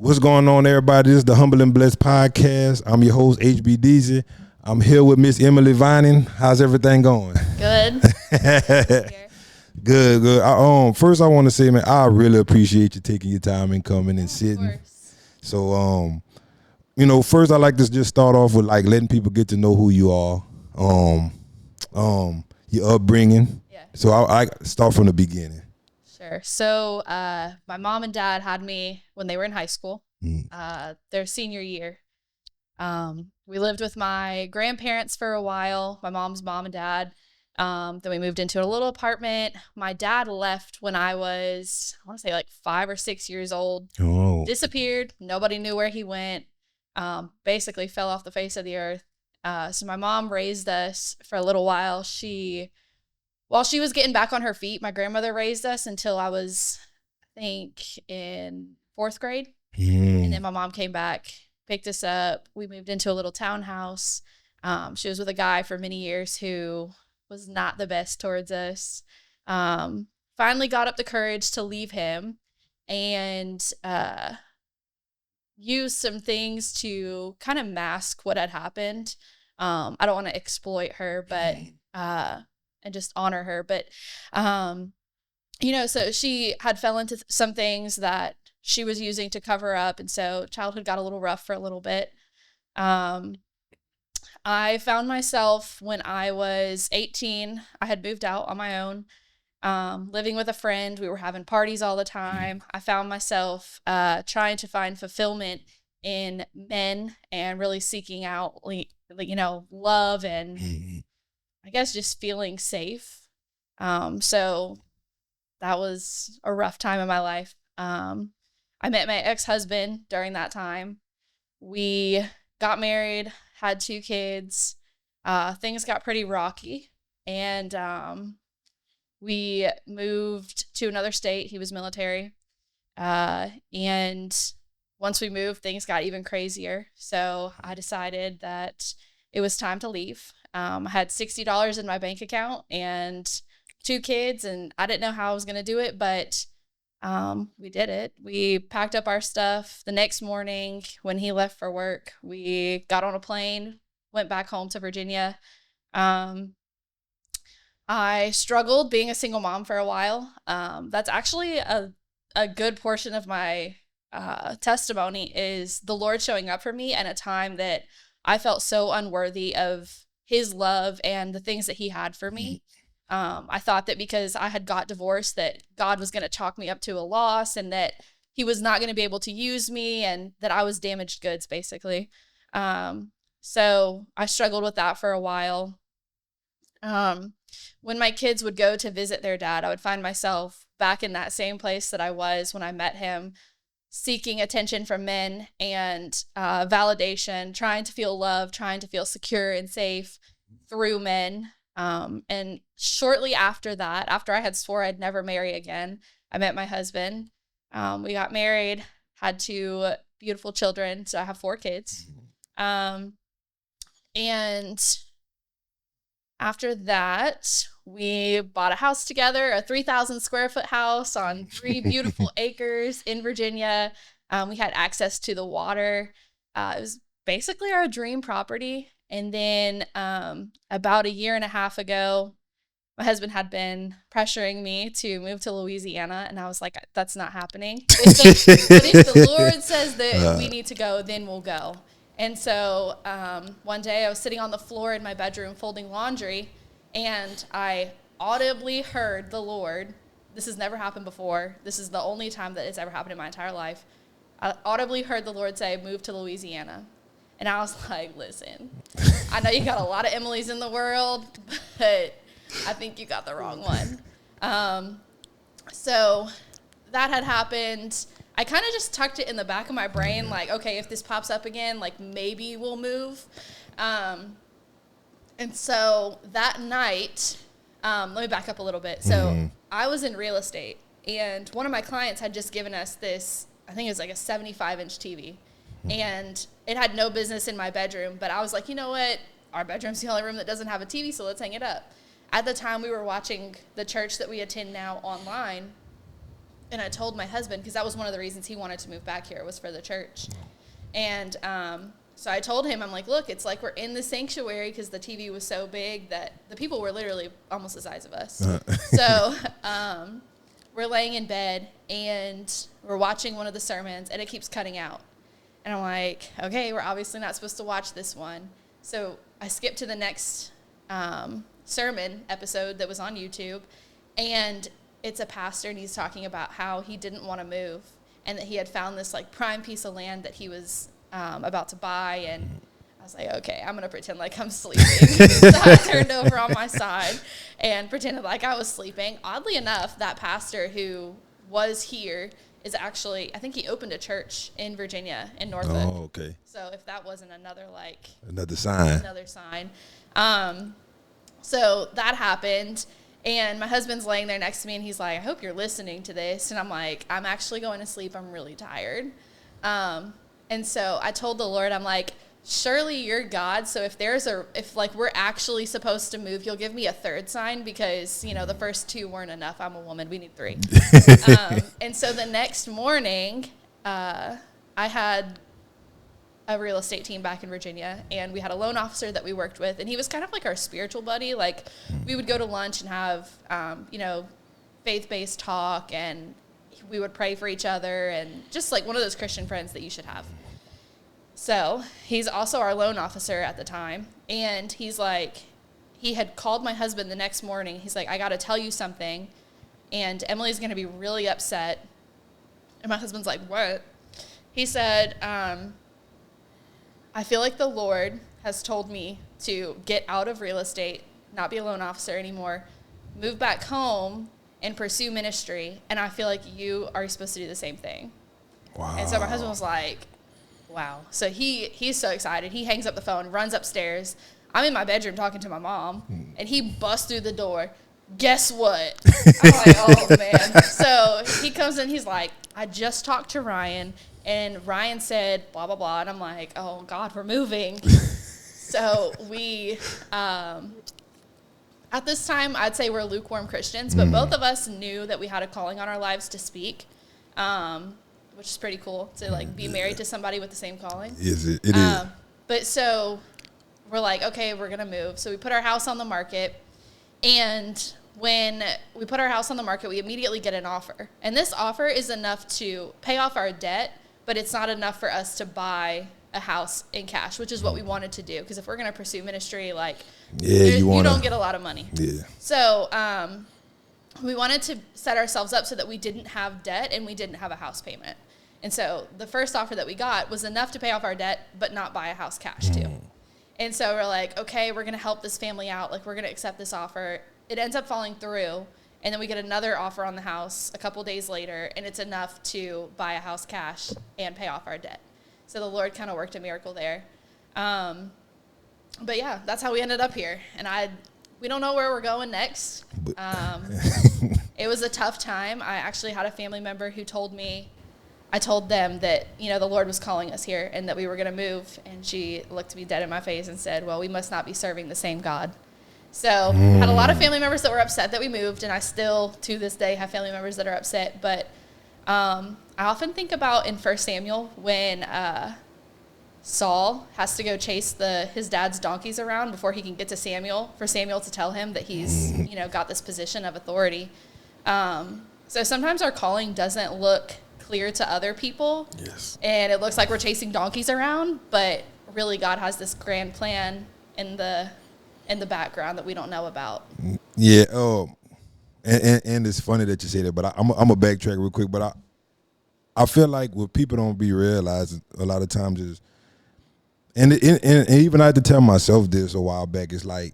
What's going on, everybody? This is the Humble and Blessed podcast. I'm your host, HB Deasy. I'm here with Miss Emily Vining. How's everything going? Good. Good. First, I want to say, man, I really appreciate you taking your time and coming and sitting. Of course. So, first, I like to just start off with like letting people get to know who you are, your upbringing. Yeah. So I start from the beginning. Sure. So my mom and dad had me when they were in high school, their senior year. We lived with my grandparents for a while, my mom's mom and dad. Then we moved into a little apartment. My dad left when I want to say like 5 or 6 years old. Oh. Disappeared. Nobody knew where he went. Basically fell off the face of the earth. So my mom raised us for a little while. While she was getting back on her feet, my grandmother raised us until I was, I think, in 4th grade. And then my mom came back, picked us up. We moved into a little townhouse. She was with a guy for many years who was not the best towards us. Finally got up the courage to leave him and use some things to kind of mask what had happened. I don't want to exploit her, but and just honor her. But, so she had fell into some things that she was using to cover up. And so childhood got a little rough for a little bit. I found myself when I was 18, I had moved out on my own, living with a friend. We were having parties all the time. I found myself trying to find fulfillment in men and really seeking out, love and I guess just feeling safe. So that was a rough time in my life. I met my ex-husband during that time. We got married, had 2 kids. Things got pretty rocky. And we moved to another state. He was military. And once we moved, things got even crazier. So I decided that it was time to leave. I had $60 in my bank account and 2 kids, and I didn't know how I was going to do it, but we did it. We packed up our stuff. The next morning when he left for work, we got on a plane, went back home to Virginia. I struggled being a single mom for a while. That's actually a good portion of my testimony is the Lord showing up for me at a time that I felt so unworthy of his love and the things that he had for me. I thought that because I had got divorced that God was going to chalk me up to a loss and that he was not going to be able to use me and that I was damaged goods, basically. So I struggled with that for a while. When my kids would go to visit their dad, I would find myself back in that same place that I was when I met him, seeking attention from men and validation, trying to feel loved, trying to feel secure and safe through men. And shortly after that, after I had swore I'd never marry again, I met my husband. We got married, had 2 beautiful children. So I have 4 kids. And after that, we bought a house together, a 3,000 square foot house on 3 beautiful acres in Virginia. We had access to the water. It was basically our dream property. And then about a year and a half ago, my husband had been pressuring me to move to Louisiana. And I was like, that's not happening. But if the Lord says that we need to go, then we'll go. And so one day I was sitting on the floor in my bedroom folding laundry, and I audibly heard the Lord. This has never happened before. This is the only time that it's ever happened in my entire life. I audibly heard the Lord say, move to Louisiana. And I was like, listen, I know you got a lot of Emilys in the world, but I think you got the wrong one. So that had happened. I kind of just tucked it in the back of my brain, like, okay, if this pops up again, like maybe we'll move. And so that night, let me back up a little bit. So I was in real estate, and one of my clients had just given us this, I think it was like a 75-inch TV. And it had no business in my bedroom, but I was like, you know what? Our bedroom's the only room that doesn't have a TV, so let's hang it up. At the time, we were watching the church that we attend now online, And I told my husband, because that was one of the reasons he wanted to move back here, was for the church. And so I told him, I'm like, look, it's like we're in the sanctuary, because the TV was so big that the people were literally almost the size of us. So we're laying in bed, and we're watching one of the sermons, and it keeps cutting out. And I'm like, okay, we're obviously not supposed to watch this one. So I skipped to the next sermon episode that was on YouTube, and it's a pastor, and he's talking about how he didn't want to move, and that he had found this like prime piece of land that he was about to buy. And I was like, okay, I'm going to pretend like I'm sleeping. So I turned over on my side and pretended like I was sleeping. Oddly enough, that pastor who was here is actually, I think he opened a church in Virginia, in Norfolk. Oh, okay. So if that wasn't another sign. So that happened. And my husband's laying there next to me, and he's like, I hope you're listening to this. And I'm like, I'm actually going to sleep. I'm really tired. And so I told the Lord, I'm like, surely you're God. So if we're actually supposed to move, you'll give me a third sign, because, the first two weren't enough. I'm a woman. We need three. And so the next morning, I had a real estate team back in Virginia, and we had a loan officer that we worked with, and he was kind of like our spiritual buddy. Like, we would go to lunch and have, faith-based talk, and we would pray for each other, and just like one of those Christian friends that you should have. So he's also our loan officer at the time, and he's like, he had called my husband the next morning. He's like, I got to tell you something, and Emily's going to be really upset. And my husband's like, what? He said, I feel like the Lord has told me to get out of real estate, not be a loan officer anymore, move back home and pursue ministry. And I feel like you are supposed to do the same thing. Wow. And so my husband was like, wow. So he's so excited. He hangs up the phone, runs upstairs. I'm in my bedroom talking to my mom, and he busts through the door. Guess what? I'm like, oh, man. So he comes in. He's like, I just talked to Ryan, and Ryan said blah, blah, blah. And I'm like, oh, God, we're moving. So we, at this time, I'd say we're lukewarm Christians, but both of us knew that we had a calling on our lives to speak, which is pretty cool to, like, be married to somebody with the same calling. Is it? It is. But so we're like, okay, we're going to move. So we put our house on the market, and when we put our house on the market, we immediately get an offer. And this offer is enough to pay off our debt, but it's not enough for us to buy a house in cash, which is what we wanted to do. Because if we're going to pursue ministry, like, you don't get a lot of money. Yeah. So we wanted to set ourselves up so that we didn't have debt and we didn't have a house payment. And so the first offer that we got was enough to pay off our debt, but not buy a house cash too. And so we're like, okay, we're going to help this family out. Like, we're going to accept this offer. It ends up falling through. And then we get another offer on the house a couple days later, and it's enough to buy a house cash and pay off our debt. So the Lord kind of worked a miracle there. But yeah, that's how we ended up here. And we don't know where we're going next. It was a tough time. I actually had a family member who told me, I told them that, the Lord was calling us here and that we were going to move. And she looked me dead in my face and said, well, we must not be serving the same God. So had a lot of family members that were upset that we moved, and I still, to this day, have family members that are upset. But I often think about in 1 Samuel when Saul has to go chase his dad's donkeys around before he can get to Samuel, for Samuel to tell him that he's, got this position of authority. So sometimes our calling doesn't look clear to other people. Yes. And it looks like we're chasing donkeys around, but really God has this grand plan in the background that we don't know about. Yeah. And it's funny that you say that, but I'm a backtrack real quick. But I feel like what people don't be realizing a lot of times is, and even I had to tell myself this a while back, it's like,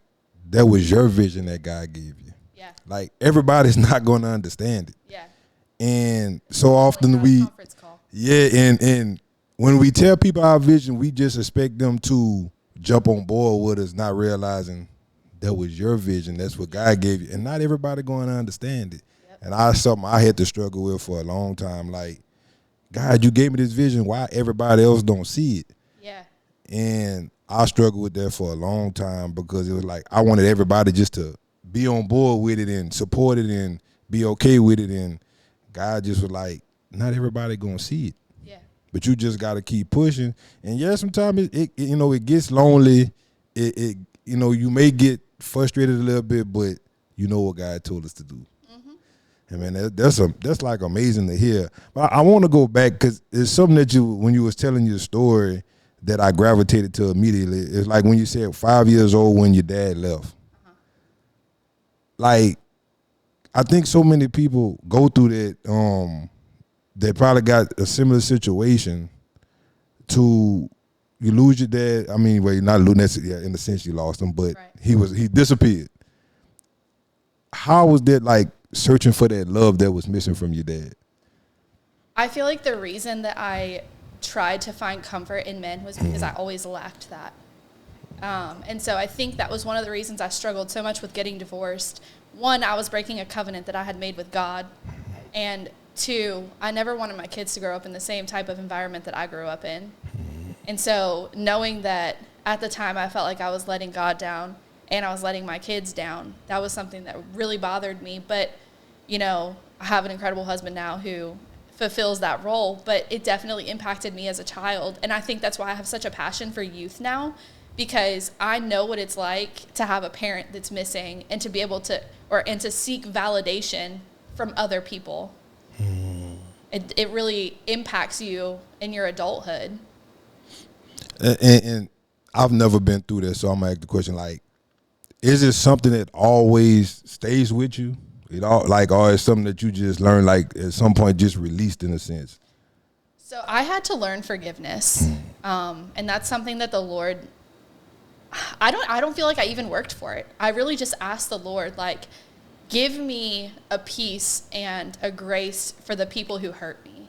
that was your vision that God gave you. Yeah. Like, everybody's not going to understand it. Yeah. And so often and when we tell people our vision, we just expect them to jump on board with us, not realizing that was your vision. That's what God gave you. And not everybody going to understand it. Yep. And that's something I had to struggle with for a long time. Like, God, you gave me this vision. Why everybody else don't see it? Yeah. And I struggled with that for a long time, because it was like I wanted everybody just to be on board with it and support it and be okay with it. And God just was like, not everybody gonna see it. Yeah. But you just gotta keep pushing. And yeah, sometimes it gets lonely. It you may get frustrated a little bit, but you know what God told us to do. I mean, that's like amazing to hear. But I want to go back because it's something that when you was telling your story that I gravitated to immediately. It's like when you said 5 years old when your dad left. Like, I think so many people go through that. They probably got a similar situation to you lose your dad. I mean, well, you're not losing, in the sense you lost him, but Right. he disappeared. How was that like searching for that love that was missing from your dad? I feel like the reason that I tried to find comfort in men was because I always lacked that. And so I think that was one of the reasons I struggled so much with getting divorced. One, I was breaking a covenant that I had made with God. And two, I never wanted my kids to grow up in the same type of environment that I grew up in. And so knowing that at the time I felt like I was letting God down and I was letting my kids down, that was something that really bothered me. But, I have an incredible husband now who fulfills that role, but it definitely impacted me as a child. And I think that's why I have such a passion for youth now, because I know what it's like to have a parent that's missing and to be able to, and to seek validation from other people. It really impacts you in your adulthood. And I've never been through this, so I'm gonna ask the question: like, is it something that always stays with you? Or is something that you just learn, like at some point, just released in a sense? So I had to learn forgiveness, and that's something that the Lord. I don't feel like I even worked for it. I really just asked the Lord, like, give me a peace and a grace for the people who hurt me.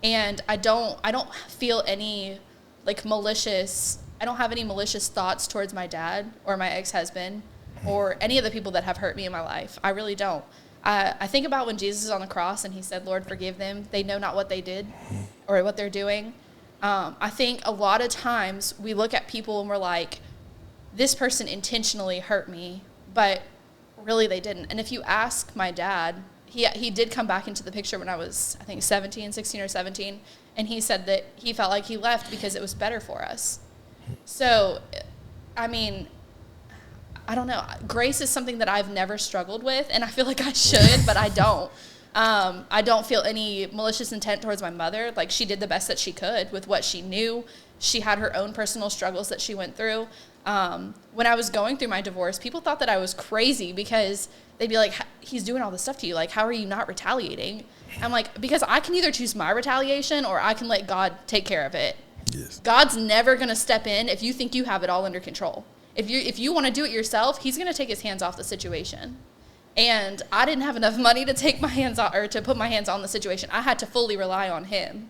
And I don't feel any malicious. I don't have any malicious thoughts towards my dad or my ex-husband or any of the people that have hurt me in my life. I really don't. I think about when Jesus is on the cross and he said, Lord, forgive them. They know not what they did or what they're doing. I think a lot of times we look at people and we're like, this person intentionally hurt me, but really they didn't. And if you ask my dad, he did come back into the picture when I was, I think, 16 or 17, and he said that he felt like he left because it was better for us. So, I mean, I don't know. Grace is something that I've never struggled with, and I feel like I should, but I don't. I don't feel any malicious intent towards my mother. Like, she did the best that she could with what she knew. She had her own personal struggles that she went through. When I was going through my divorce, people thought that I was crazy because they'd be like, he's doing all this stuff to you. Like, how are you not retaliating? I'm like, because I can either choose my retaliation or I can let God take care of it. Yes. God's never going to step in if you think you have it all under control. If you want to do it yourself, he's going to take his hands off the situation. And I didn't have enough money to take my hands on, or to put my hands on the situation. I had to fully rely on him.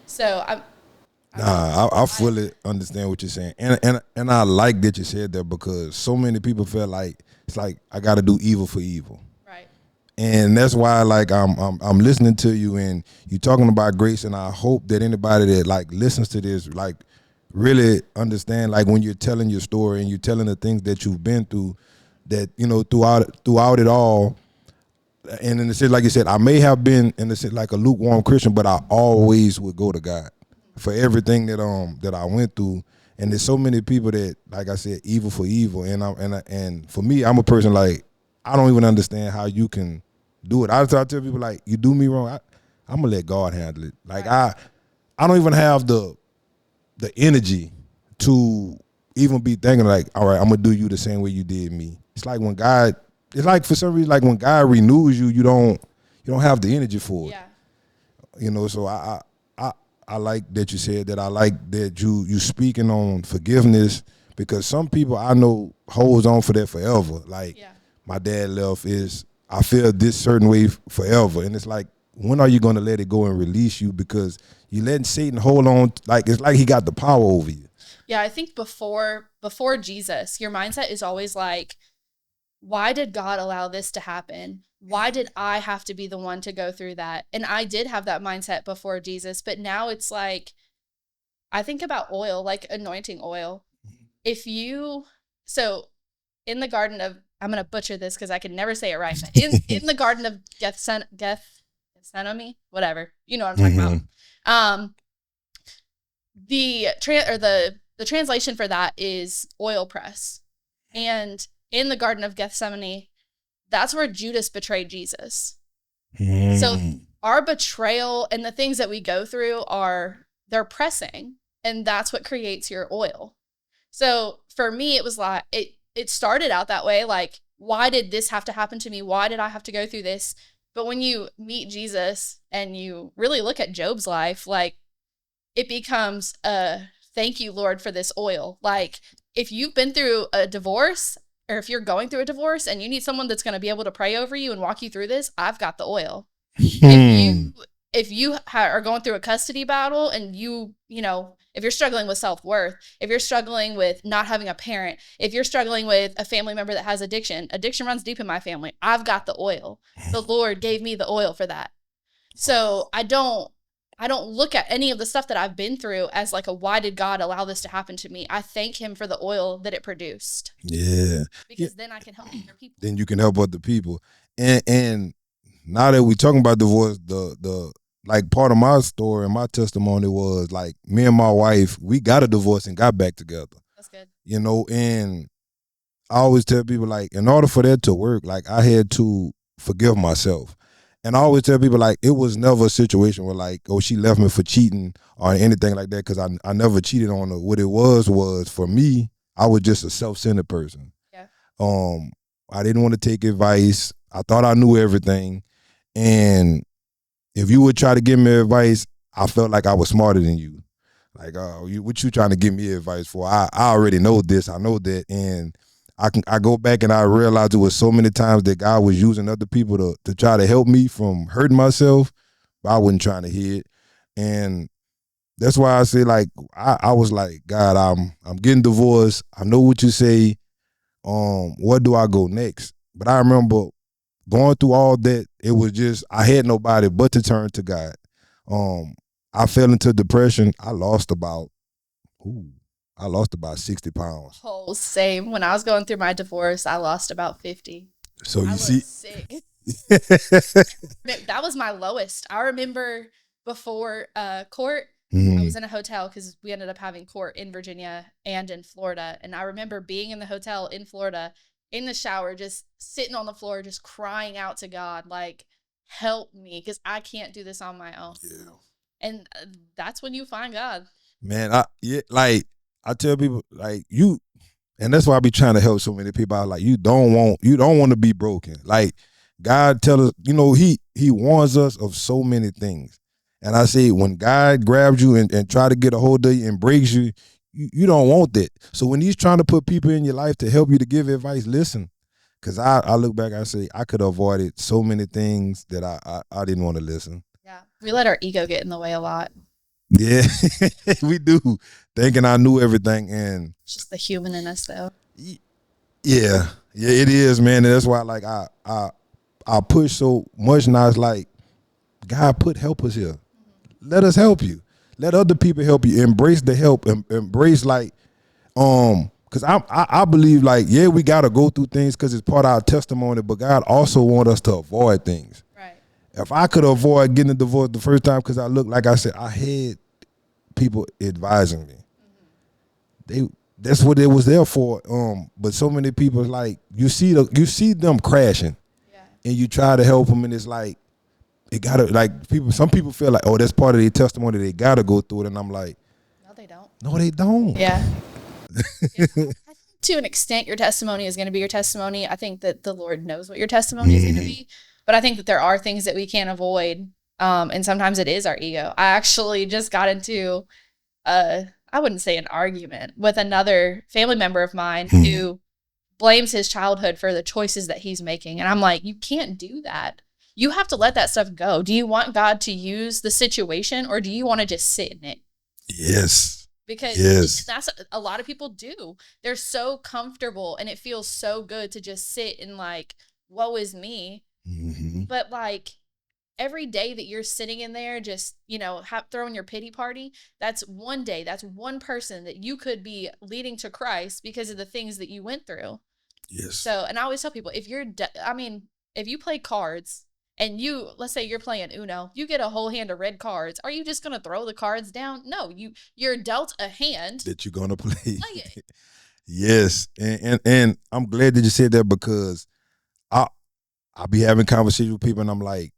So I fully understand what you're saying, and I like that you said that, because so many people feel like it's like I got to do evil for evil, right. and that's why like I'm listening to you and you talking about grace, and I hope that anybody that like listens to this like really understand, like when you're telling your story and you're telling the things that you've been through, that throughout it all. And in the sense, like you said, I may have been in the sense like a lukewarm Christian, but I always would go to God for everything that I went through. And there's so many people that, like I said, evil for evil. And for me, I'm a person like, I don't even understand how you can do it. I tell people like, you do me wrong, I'm gonna let God handle it. Like right. I don't even have the energy to even be thinking like, all right, I'm gonna do you the same way you did me. It's like when God, it's like for some reason, like when God renews you, you don't have the energy for it. Yeah. So I like that you said that. I like that you speaking on forgiveness, because some people I know holds on for that forever. Like my dad left, I feel this certain way forever. And it's like, when are you going to let it go and release you? Because you letting Satan hold on, like it's like he got the power over you. Yeah, I think before Jesus, your mindset is always like, why did God allow this to happen? Why did I have to be the one to go through that? And I did have that mindset before Jesus, but now it's like, I think about oil, like anointing oil. So in the garden of, I'm going to butcher this because I can never say it right, but in the garden of Gethsemane, whatever. You know what I'm talking about. The translation for that is oil press. And in the Garden of Gethsemane, that's where Judas betrayed Jesus. So our betrayal and the things that we go through they're pressing, and that's what creates your oil. So for me, it was like, it started out that way. Like, why did this have to happen to me? Why did I have to go through this? But when you meet Jesus and you really look at Job's life, like, it becomes thank you, Lord, for this oil. Like, if you've been through a divorce, or if you're going through a divorce and you need someone that's going to be able to pray over you and walk you through this, I've got the oil. If you are going through a custody battle and if you're struggling with self-worth, if you're struggling with not having a parent, if you're struggling with a family member that has addiction runs deep in my family. I've got the oil. The Lord gave me the oil for that. So I don't look at any of the stuff that I've been through as like why did God allow this to happen to me? I thank him for the oil that it produced. Yeah. Because then I can help other people. Then you can help other people. And now that we're talking about divorce, the like part of my story and my testimony was like me and my wife, we got a divorce and got back together. That's good. And I always tell people, like, in order for that to work, like, I had to forgive myself. And I always tell people, like, it was never a situation where, like, oh, she left me for cheating or anything like that, because I never cheated on her. What it was for me, I was just a self-centered person. Yeah. I didn't want to take advice. I thought I knew everything. And if you would try to give me advice, I felt like I was smarter than you. Like, what you trying to give me advice for? I already know this. I know that. And I go back and I realized it was so many times that God was using other people to try to help me from hurting myself, but I wasn't trying to hear it. And that's why I say, like, I was like, God, I'm getting divorced. I know what you say. Where do I go next? But I remember going through all that, it was just, I had nobody but to turn to God. I fell into depression. I lost about 60 pounds. Oh, same. When I was going through my divorce, I lost about 50. So I you was see, sick. That was my lowest. I remember before court, I was in a hotel because we ended up having court in Virginia and in Florida. And I remember being in the hotel in Florida, in the shower, just sitting on the floor, just crying out to God, like, help me, because I can't do this on my own. Yeah. And that's when you find God. Man, I tell people, like, you, and that's why I be trying to help so many people out. Like, you don't want to be broken. Like, God tell us, he warns us of so many things. And I say, when God grabs you and try to get a hold of you and breaks you, you don't want that. So when he's trying to put people in your life to help you, to give advice, listen. Because I look back, I say, I could have avoided so many things that I didn't want to listen. Yeah, we let our ego get in the way a lot. Yeah, we do. Thinking I knew everything. And it's just the human in us, though. Yeah, it is, man. And that's why, like, I push so much now. It's like, God put helpers here. Let us help you. Let other people help you. Embrace the help. Embrace, like, because I believe, like, yeah, we got to go through things because it's part of our testimony, but God also wants us to avoid things. Right. If I could avoid getting a divorce the first time, because I looked, like I said, I had people advising me. That's what it was there for. But so many people, like, you see them crashing, and you try to help them, and it's like, it gotta, like, some people feel like, oh, that's part of their testimony, they gotta go through it, and I'm like, no, they don't. No, they don't. Yeah. I think to an extent, your testimony is going to be your testimony. I think that the Lord knows what your testimony is going to be, but I think that there are things that we can't avoid, and sometimes it is our ego. I actually just got into I wouldn't say an argument with another family member of mine who blames his childhood for the choices that he's making. And I'm like, you can't do that. You have to let that stuff go. Do you want God to use the situation, or do you want to just sit in it? Yes. Because that's a lot of people do. They're so comfortable, and it feels so good to just sit and, like, woe is me. Mm-hmm. But, like, every day that you're sitting in there just, throwing your pity party, that's one day, that's one person that you could be leading to Christ because of the things that you went through. Yes. So, and I always tell people, if you play cards And let's say you're playing Uno, you get a whole hand of red cards. Are you just going to throw the cards down? No, you're dealt a hand that you're gonna play. play it. Yes, and I'm glad that you said that, because I be having conversations with people and I'm like,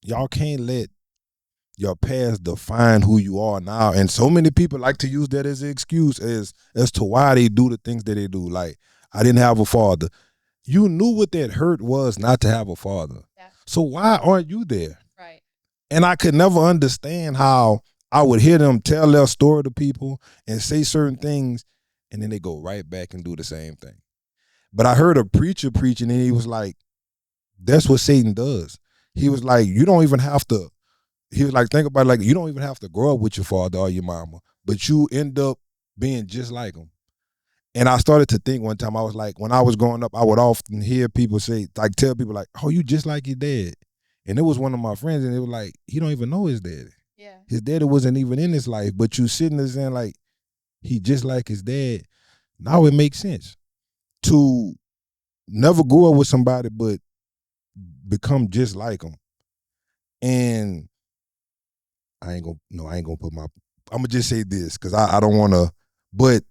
y'all can't let your past define who you are now. And so many people like to use that as an excuse as to why they do the things that they do. Like, I didn't have a father. You knew what that hurt was not to have a father. Yeah. So why aren't you there? Right. And I could never understand how I would hear them tell their story to people and say certain things, and then they go right back and do the same thing. But I heard a preacher preaching, and he was like, that's what Satan does. He was like, you don't even have to, he was like, think about it, like, you don't even have to grow up with your father or your mama, but you end up being just like them. And I started to think one time, I was like, when I was growing up, I would often hear people say, like, tell people like, oh, you just like your dad. And it was one of my friends, and it was like, he don't even know his daddy. Yeah. His daddy wasn't even in his life, but you sitting there saying like, he just like his dad. Now it makes sense to never grow up with somebody, but become just like them. And I ain't gonna put I'm gonna just say this, because I don't wanna, but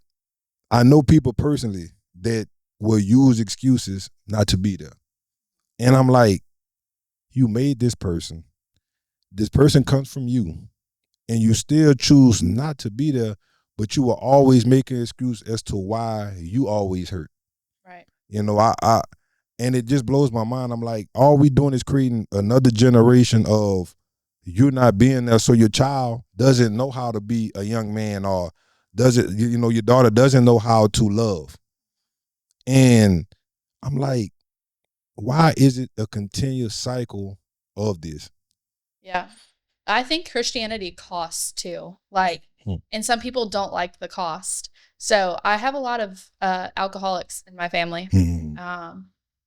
I know people personally that will use excuses not to be there. And I'm like, you made this person comes from you, and you still choose not to be there, but you will always make an excuse as to why you always hurt. Right. You know, I and it just blows my mind. I'm like, all we doing is creating another generation of you not being there, so your child doesn't know how to be a young man, or your daughter doesn't know how to love. And I'm like, why is it a continuous cycle of this? Yeah. I think Christianity costs too. Like, and some people don't like the cost. So I have a lot of alcoholics in my family.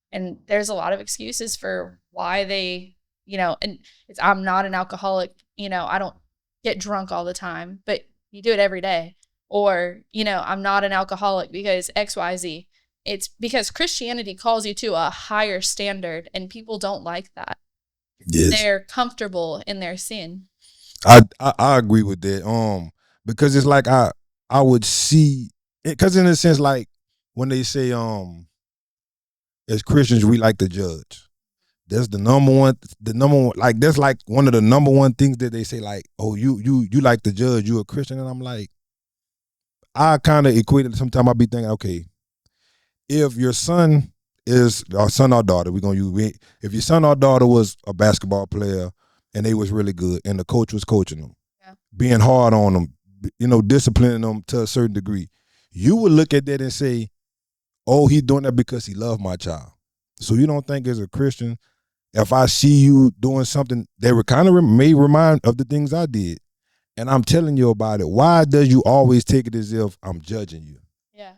And there's a lot of excuses for why they, and I'm not an alcoholic, I don't get drunk all the time, but you do it every day. Or, I'm not an alcoholic because XYZ. It's because Christianity calls you to a higher standard, and people don't like that. Yes. They're comfortable in their sin. I agree with that. Because it's like I would see it, because in a sense, like when they say as Christians we like to judge. That's the number one, like that's like one of the number one things that they say, like, oh, you like to judge, you a Christian. And I'm like, I kind of equate it. Sometimes I be thinking, okay, if your son is, or son or daughter, if your son or daughter was a basketball player and they was really good and the coach was coaching them, being hard on them, disciplining them to a certain degree, you would look at that and say, oh, he's doing that because he loved my child. So you don't think as a Christian, if I see you doing something that kind of may remind of the things I did, and I'm telling you about it, why does you always take it as if I'm judging you? Yeah.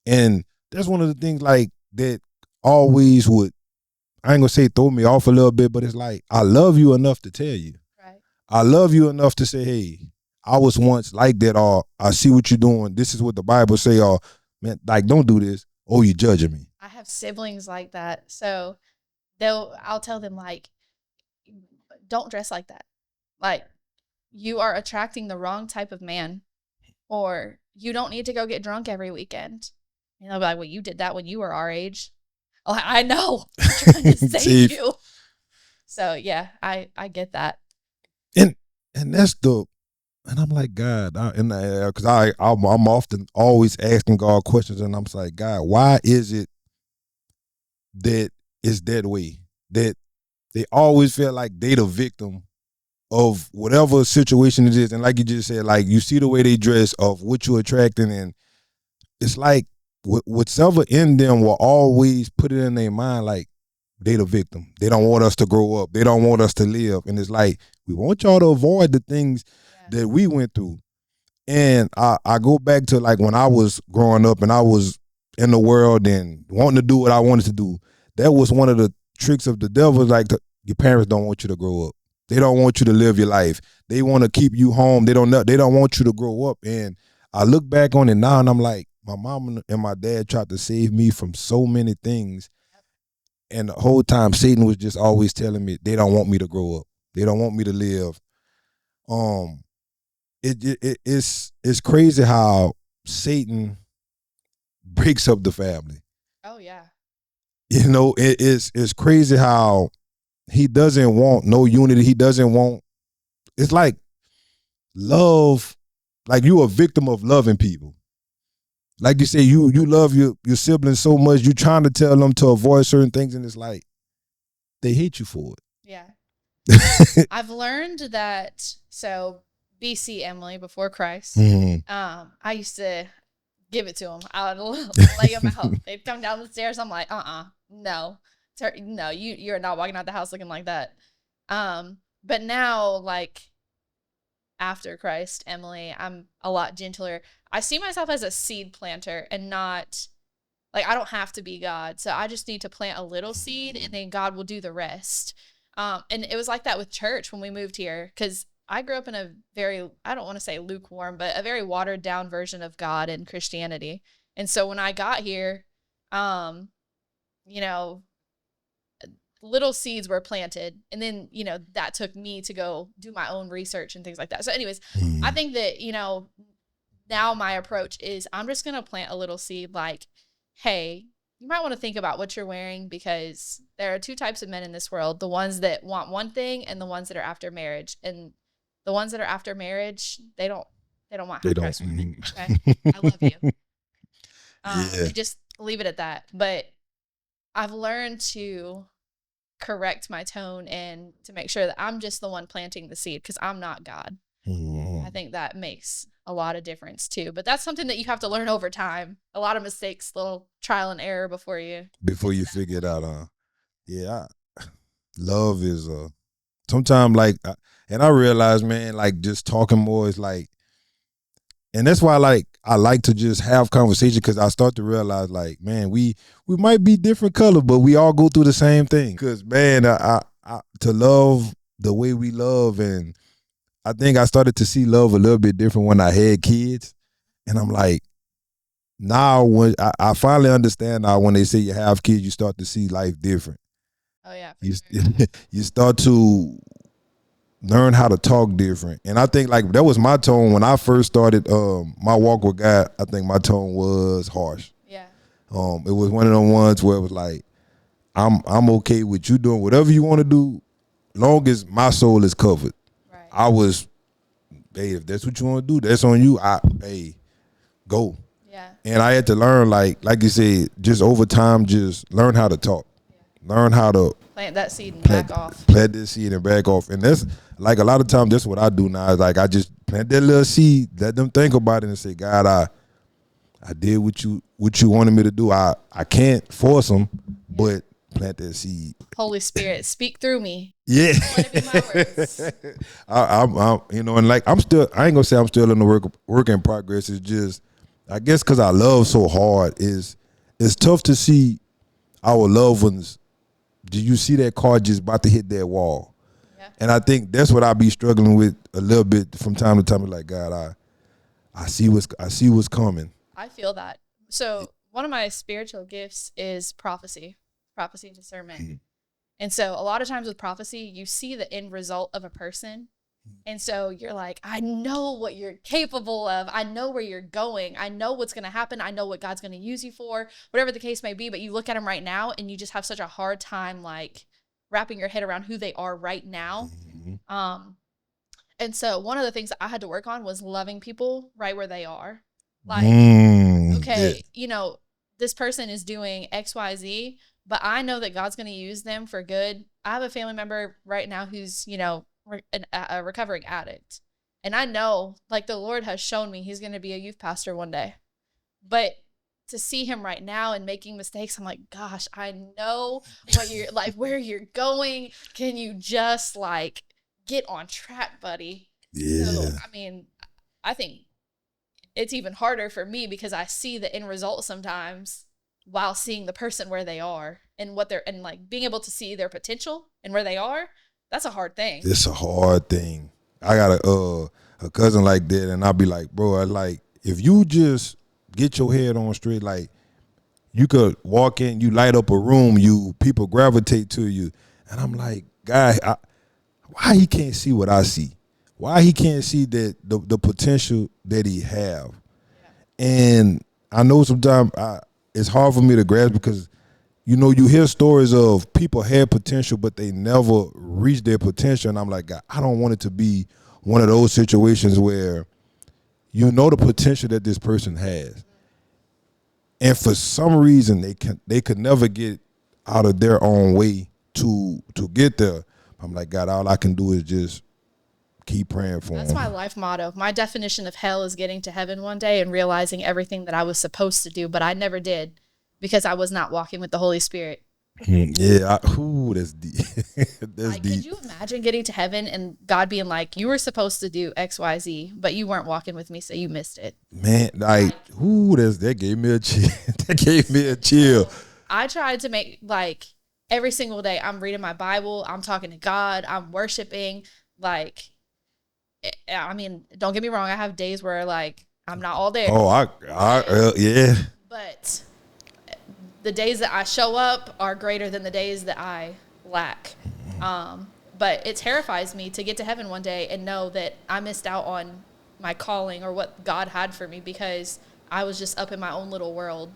And that's one of the things like that always would, I ain't gonna say throw me off a little bit, but it's like, I love you enough to tell you. Right. I love you enough to say, hey, I was once like that, or I see what you're doing. This is what the Bible say, or man, like, don't do this. Oh, you judging me. I have siblings like that. So I'll tell them, like, don't dress like that. Like, you are attracting the wrong type of man, or you don't need to go get drunk every weekend. And they'll be like, well, you did that when you were our age. I'm like, I know. I'm trying to save you. So yeah, I get that. And that's and I'm like, God, because I'm often always asking God questions, and I'm like, God, why is it that it's that way? That they always feel like they the victim of whatever situation it is. And like you just said, like, you see the way they dress, of what you're attracting, and it's like whatever in them will always put it in their mind like they the victim. They don't want us to grow up. They don't want us to live. And it's like, we want y'all to avoid the things that we went through. And I go back to like when I was growing up and I was in the world and wanting to do what I wanted to do. That was one of the tricks of the devil. Like, your parents don't want you to grow up. They don't want you to live your life. They want to keep you home. They don't want you to grow up. And I look back on it now and I'm like, my mom and my dad tried to save me from so many things. And the whole time Satan was just always telling me they don't want me to grow up. They don't want me to live. Um, it's crazy how Satan breaks up the family. Oh yeah. You know, it's crazy how he doesn't want no unity. He doesn't want. It's like love, like you a victim of loving people. Like you say, you love your siblings so much, you trying to tell them to avoid certain things, and it's like they hate you for it. Yeah. I've learned that. So BC Emily, before Christ, I used to give it to them. I would lay them out. They'd come down the stairs. I'm like, no, no, you're not walking out the house looking like that. But now, like, after Christ, Emily, I'm a lot gentler. I see myself as a seed planter and not like I don't have to be God. So I just need to plant a little seed and then God will do the rest. And it was like that with church when we moved here, because I grew up in a very, I don't want to say lukewarm, but a very watered down version of God and Christianity. And so when I got here, you know, little seeds were planted, and then, you know, that took me to go do my own research and things like that. So anyways, I think that, you know, now my approach is I'm just going to plant a little seed like, hey, you might want to think about what you're wearing, because there are two types of men in this world, the ones that want one thing and the ones that are after marriage. And the ones that are after marriage, they don't want high-priced women. Okay? I love you. Just leave it at that. But I've learned to correct my tone and to make sure that I'm just the one planting the seed, because I'm not God. I think that makes a lot of difference too. But that's something that you have to learn over time. A lot of mistakes, little trial and error before you figure it out. Love is sometimes like, and I realize, man, like just talking more is like, and that's why I like to just have conversation, because I start to realize, like, man, we might be different colors, but we all go through the same thing. Because, man, I to love the way we love, and I think I started to see love a little bit different when I had kids. And I'm like, now when I finally understand now, when they say you have kids, you start to see life different. Oh yeah. You start to learn how to talk different. And I think like that was my tone when I first started my walk with God. I think my tone was harsh. Yeah. It was one of them ones where it was like, I'm okay with you doing whatever you want to do, long as my soul is covered. Right. I was, hey, if that's what you want to do, that's on you. Go. Yeah. And I had to learn, like you said, just over time, just learn how to talk. Yeah. Learn how to plant that seed and back off. Plant this seed and back off. And that's like a lot of times that's what I do now. Is like I just plant that little seed, let them think about it and say, God, I did what you wanted me to do. I can't force them, but plant that seed. Holy Spirit, speak through me. Yeah. Let it be my words. I'm you know, and like I ain't gonna say I'm still in the work in progress. It's just, I guess because I love so hard, it's tough to see our loved ones. Do you see that car just about to hit that wall? Yeah. And I think that's what I be struggling with a little bit from time to time. Like, God, I see what's coming. I feel that. So one of my spiritual gifts is prophecy and discernment. Mm-hmm. And so a lot of times with prophecy, you see the end result of a person. And so you're like, I know what you're capable of. I know where you're going. I know what's going to happen. I know what God's going to use you for, whatever the case may be. But you look at them right now and you just have such a hard time, like, wrapping your head around who they are right now. Mm-hmm. And so one of the things that I had to work on was loving people right where they are. Like, okay, you know, this person is doing X, Y, Z, but I know that God's going to use them for good. I have a family member right now who's, you know, a recovering addict. And I know, like, the Lord has shown me he's going to be a youth pastor one day. But to see him right now and making mistakes, I'm like, gosh, I know what you're like, where you're going. Can you just, like, get on track, buddy? Yeah. So, I mean, I think it's even harder for me because I see the end result sometimes while seeing the person where they are and what they're, and like being able to see their potential and where they are. That's a hard thing. It's a hard thing. I got a cousin like that, and I'll be like, bro, if you just get your head on straight, like, You could walk in, you light up a room, people gravitate to you, and I'm like, God, why he can't see what I see? Why he can't see that the potential that he have? And I know sometimes it's hard for me to grasp because, you hear stories of people had potential, but they never reached their potential. And I'm like, God, I don't want it to be one of those situations where you know the potential that this person has, and for some reason they could never get out of their own way to get there. I'm like, God, all I can do is just keep praying for them. That's my life motto. My definition of hell is getting to heaven one day and realizing everything that I was supposed to do, but I never did because I was not walking with the Holy Spirit. Yeah, that's deep. That's Like, deep. could you imagine getting to heaven and God being like, you were supposed to do X, Y, Z, but you weren't walking with me, so you missed it. Man, that gave me a chill. That gave me a chill. I tried to make, like, every single day I'm reading my Bible, I'm talking to God, I'm worshiping. Like, I mean, don't get me wrong, I have days where, like, I'm not all there. Oh, yeah. But the days that I show up are greater than the days that I lack. But it terrifies me to get to heaven one day and know that I missed out on my calling or what God had for me because I was just up in my own little world.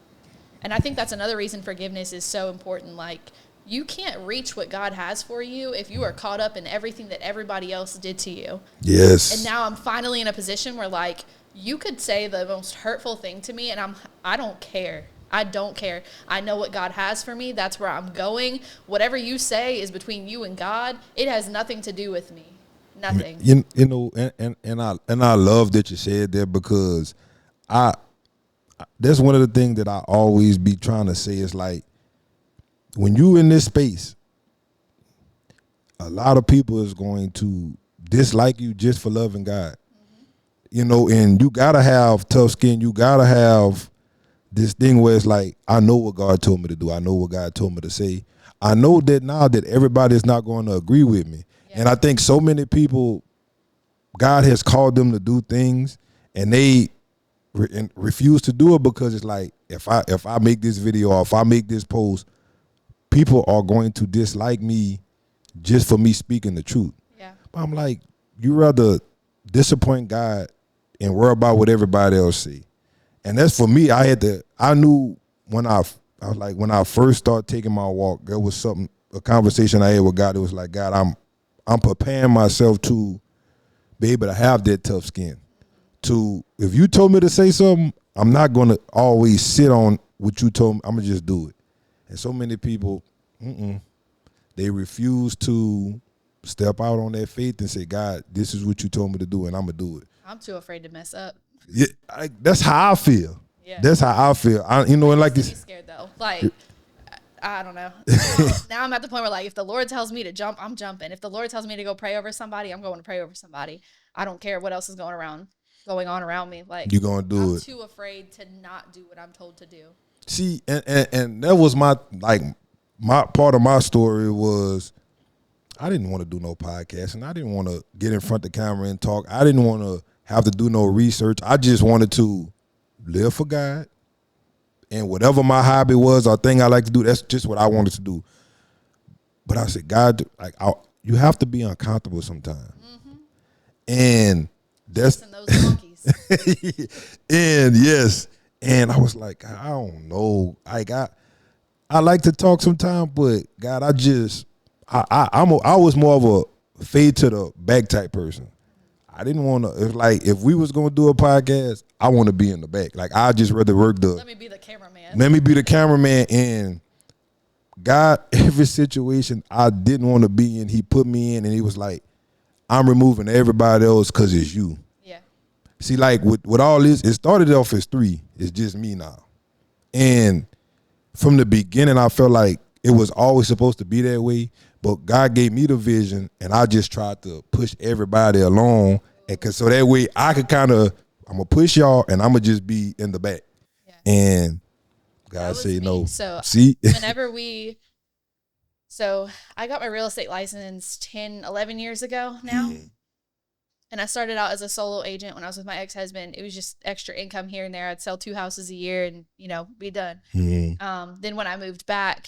And I think that's another reason forgiveness is so important. Like, you can't reach what God has for you if you are caught up in everything that everybody else did to you. Yes. And now I'm finally in a position where, like, you could say the most hurtful thing to me and I don't care. I don't care. I know what God has for me. That's where I'm going. Whatever you say is between you and God. It has nothing to do with me. Nothing. And I love that you said that because that's one of the things that I always be trying to say is like, when you in this space, a lot of people is going to dislike you just for loving God. And you gotta have tough skin. You gotta have this thing where it's like, I know what God told me to do. I know what God told me to say. I know that now that everybody is not going to agree with me. Yeah. And I think so many people, God has called them to do things and they refuse to do it because it's like, if I make this video or if I make this post, people are going to dislike me just for me speaking the truth. Yeah. But I'm like, you rather disappoint God and worry about what everybody else see. And that's for me. I knew when I was like, when I first started taking my walk, there was a conversation I had with God. It was like, God, I'm preparing myself to be able to have that tough skin. If you told me to say something, I'm not going to always sit on what you told me. I'm going to just do it. And so many people, they refuse to step out on that faith and say, God, this is what you told me to do, and I'm going to do it. I'm too afraid to mess up. Yeah, that's how I feel. Yeah. That's how I feel. And like this. I'm scared though. Like, I don't know. Now I'm at the point where, like, if the Lord tells me to jump, I'm jumping. If the Lord tells me to go pray over somebody, I'm going to pray over somebody. I don't care what else is going on around me. Like, you're going to do I'm it. too afraid to not do what I'm told to do. See, and that was my part of my story was I didn't want to do no podcast and I didn't want to get in front of the camera and talk. I didn't want to have to do no research. I just wanted to live for God, and whatever my hobby was or thing I like to do, that's just what I wanted to do. But I said, God, like, you have to be uncomfortable sometimes, and that's those monkeys. And yes, and I was like, I don't know, I like to talk sometimes, but God, I was more of a fade to the back type person. I didn't want to. It's like if we was gonna do a podcast, I want to be in the back. Like I just rather work Let me be the cameraman. Let me be the cameraman. And God, every situation I didn't want to be in, He put me in, and He was like, "I'm removing everybody else because it's you." Yeah. See, like with all this, it started off as 3. It's just me now, and from the beginning, I felt like it was always supposed to be that way. But God gave me the vision, and I just tried to push everybody along, and so that way I could I'm gonna push y'all, and I'm gonna just be in the back. Yeah. And God said no. So see, so I got my real estate license 10, 11 years ago now, And I started out as a solo agent when I was with my ex-husband. It was just extra income here and there. I'd sell 2 houses a year and, be done. Then when I moved back,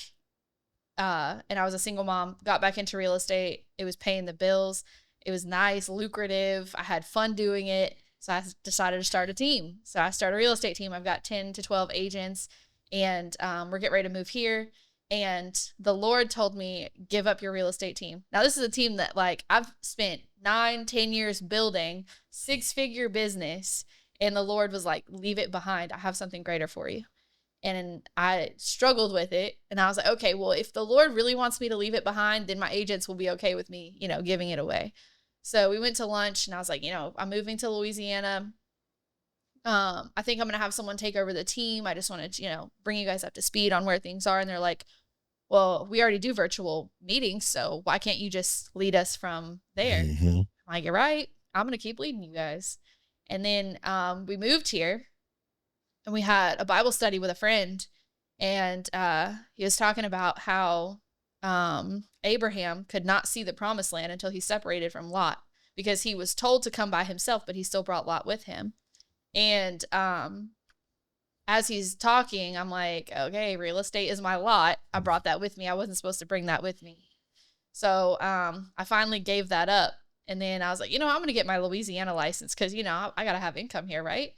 and I was a single mom, got back into real estate. It was paying the bills. It was nice, lucrative. I had fun doing it. So I decided to start a team. So I started a real estate team. I've got 10 to 12 agents, and we're getting ready to move here. And the Lord told me, give up your real estate team. Now, this is a team that I've spent 9-10 years building, 6-figure business. And the Lord was like, leave it behind. I have something greater for you. And I struggled with it. And I was like, okay, well, if the Lord really wants me to leave it behind, then my agents will be okay with me, giving it away. So we went to lunch and I was like, I'm moving to Louisiana. I think I'm going to have someone take over the team. I just want to, bring you guys up to speed on where things are. And they're like, well, we already do virtual meetings, so why can't you just lead us from there? I'm like, you're right. I'm going to keep leading you guys. And then we moved here and we had a Bible study with a friend. And he was talking about how Abraham could not see the promised land until he separated from Lot, because he was told to come by himself, but he still brought Lot with him. And as he's talking, I'm like, okay, real estate is my lot. I brought that with me. I wasn't supposed to bring that with me. So I finally gave that up. And then I was like, I'm going to get my Louisiana license because, I got to have income here, right?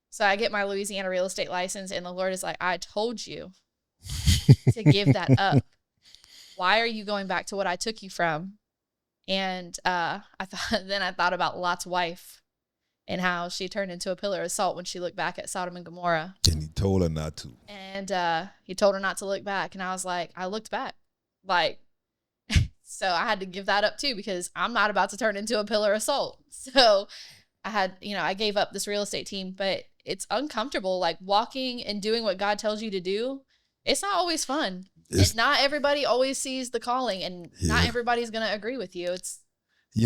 So I get my Louisiana real estate license, and the Lord is like, I told you to give that up. Why are you going back to what I took you from? And I thought about Lot's wife and how she turned into a pillar of salt when she looked back at Sodom and Gomorrah. And he told her not to. And he told her not to look back. And I was like, I looked back. So I had to give that up too, because I'm not about to turn into a pillar of salt. So I gave up this real estate team, but it's uncomfortable. Walking and doing what God tells you to do, it's not always fun. And not everybody always sees the calling, and not everybody's going to agree with you. It's, I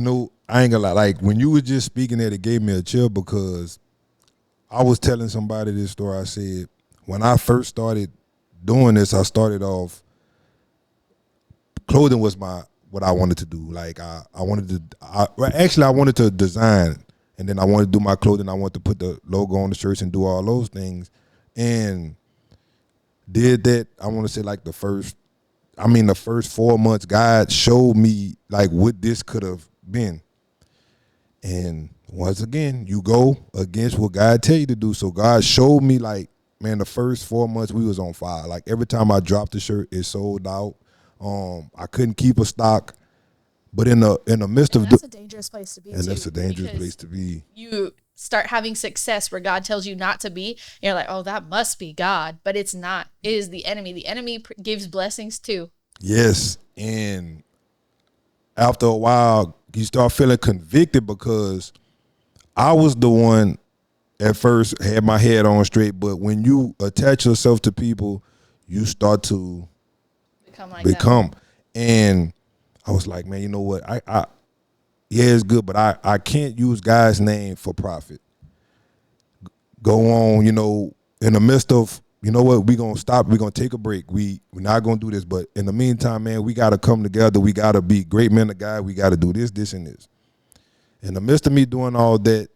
ain't gonna lie. When you were just speaking there, it gave me a chill, because I was telling somebody this story. I said, when I first started doing this, I started off, clothing was what I wanted to do. I wanted to design, and then I wanted to do my clothing. I wanted to put the logo on the shirts and do all those things. And did that, I want to say the first 4 months, God showed me what this could have been. And once again, you go against what God tell you to do. So God showed me the first 4 months we was on fire. Every time I dropped the shirt, it sold out. I couldn't keep a stock. But in the midst of that's a dangerous place to be. And that's a dangerous place to be. You start having success where God tells you not to be. You're like, oh, that must be God, but it's not. It is the enemy. The enemy gives blessings too. Yes, and after a while, you start feeling convicted, because I was the one at first had my head on straight, but when you attach yourself to people, you start to become. And I was like, man, you know what? It's good, but I can't use God's name for profit. Go on, in the midst of, what, we're going to stop. We're going to take a break. We're not going to do this. But in the meantime, man, we got to come together. We got to be great men of God. We got to do this, this, and this. In the midst of me doing all that,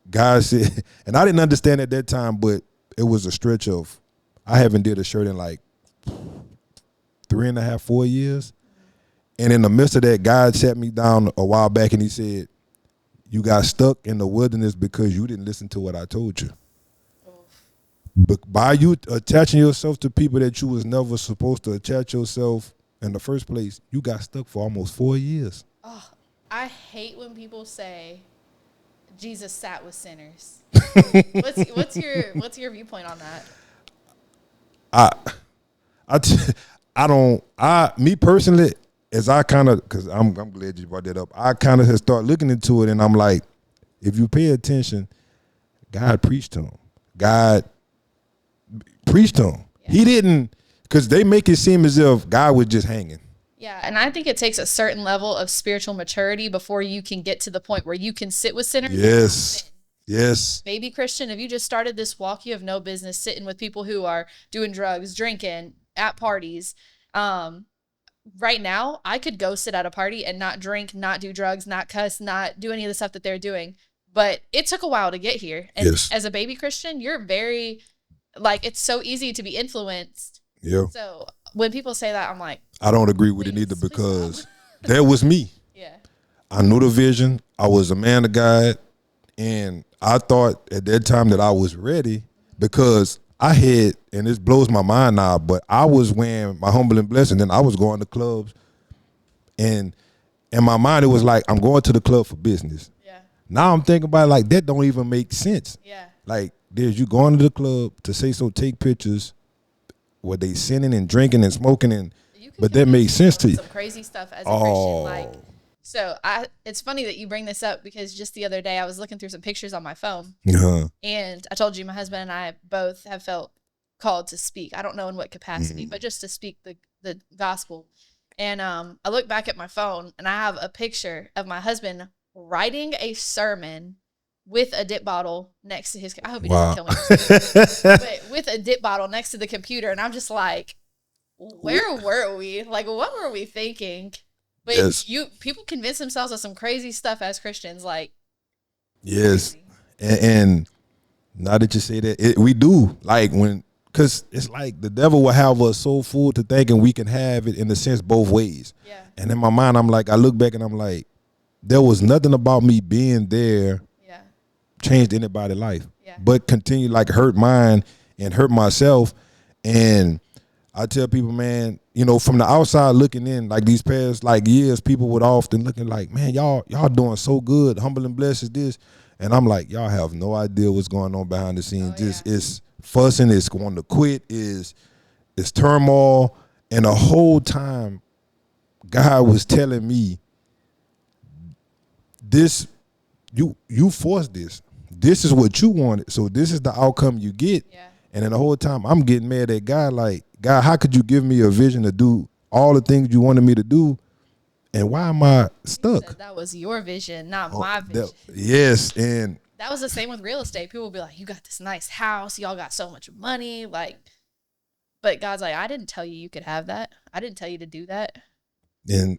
God said, and I didn't understand at that time, but it was a stretch of, I haven't did a shirt in 3.5, 4 years. And in the midst of that, God sat me down a while back and he said, you got stuck in the wilderness because you didn't listen to what I told you. But by you attaching yourself to people that you was never supposed to attach yourself in the first place, you got stuck for almost 4 years. Oh, I hate when people say Jesus sat with sinners. What's your viewpoint on that? Me personally, as I kind of, because I'm glad you brought that up, I kind of had started looking into it, and I'm like, if you pay attention, God preached to him. God preached to him. Yeah. He didn't, because they make it seem as if God was just hanging. Yeah, and I think it takes a certain level of spiritual maturity before you can get to the point where you can sit with sinners. Yes. Yes. Baby Christian, if you just started this walk, you have no business sitting with people who are doing drugs, drinking, at parties. right now I could go sit at a party and not drink, not do drugs, not cuss, not do any of the stuff that they're doing. But it took a while to get here. And Yes. as a baby Christian, you're very, like, it's so easy to be influenced. Yeah. So when people say that, I'm like, I don't agree with it Please, either please because stop. that was me. yeah, I knew the vision. I was a man of God. And I thought at that time that I was ready because I had, and this blows my mind now, but I was wearing my humble and blessed, and then I was going to clubs. And in my mind, it was like, I'm going to the club for business. yeah, Now I'm thinking about it like, that don't even make sense. yeah. Like, there's you going to the club to say so, take pictures where they sinning and drinking and smoking, and You can but that makes sense to you. some crazy stuff as a Oh, Christian. Like, so it's funny that you bring this up because just the other day I was looking through some pictures on my phone, uh-huh. and I told you my husband and I both have felt called to speak. I don't know in what capacity, but just to speak the gospel. And I look back at my phone and I have a picture of my husband writing a sermon with a dip bottle next to his. I hope he Wow. doesn't kill me. But with a dip bottle next to the computer, and I'm just like, where were we? Like, what were we thinking? But Yes. people convince themselves of some crazy stuff as Christians, like, Yes. crazy. And now that you say that, we do. Like because it's like the devil will have us so full to thinking we can have it in a sense both ways. Yeah, And in my mind, I'm like, I look back and I'm like, there was nothing about me being there yeah, changed anybody's life, yeah, but continue like hurt mine and hurt myself. And I tell people, man, you know, from the outside looking in, like these past like years, people would often looking like, man, y'all doing so good. Humble and blessed is this. And I'm like, y'all have no idea what's going on behind the scenes. Oh, Just yeah. it's fussing, it's going to quit, it's turmoil. And the whole time, God was telling me, this, you forced this. This is what you wanted. So this is the outcome you get. yeah. And then the whole time I'm getting mad at God, like, God, how could you give me a vision to do all the things you wanted me to do? And why am I stuck? Said that was your vision, not Oh, my vision. yes. And That was the same with real estate. People will be like, you got this nice house. Y'all got so much money. Like, but God's like, I didn't tell you you could have that. I didn't tell you to do that. and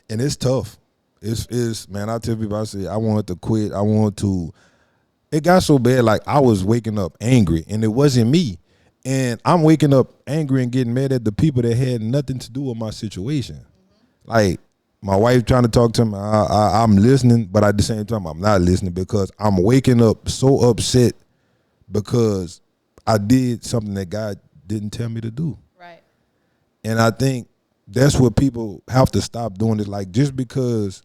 and it's tough. It's man, I tell people, I say I wanted to quit. I wanted to. It got so bad, like I was waking up angry, and it wasn't me. And I'm waking up angry and getting mad at the people that had nothing to do with my situation. Like my wife trying to talk to me, I'm listening, but at the same time, I'm not listening because I'm waking up so upset because I did something that God didn't tell me to do. Right. And I think that's what people have to stop doing. Is like, just because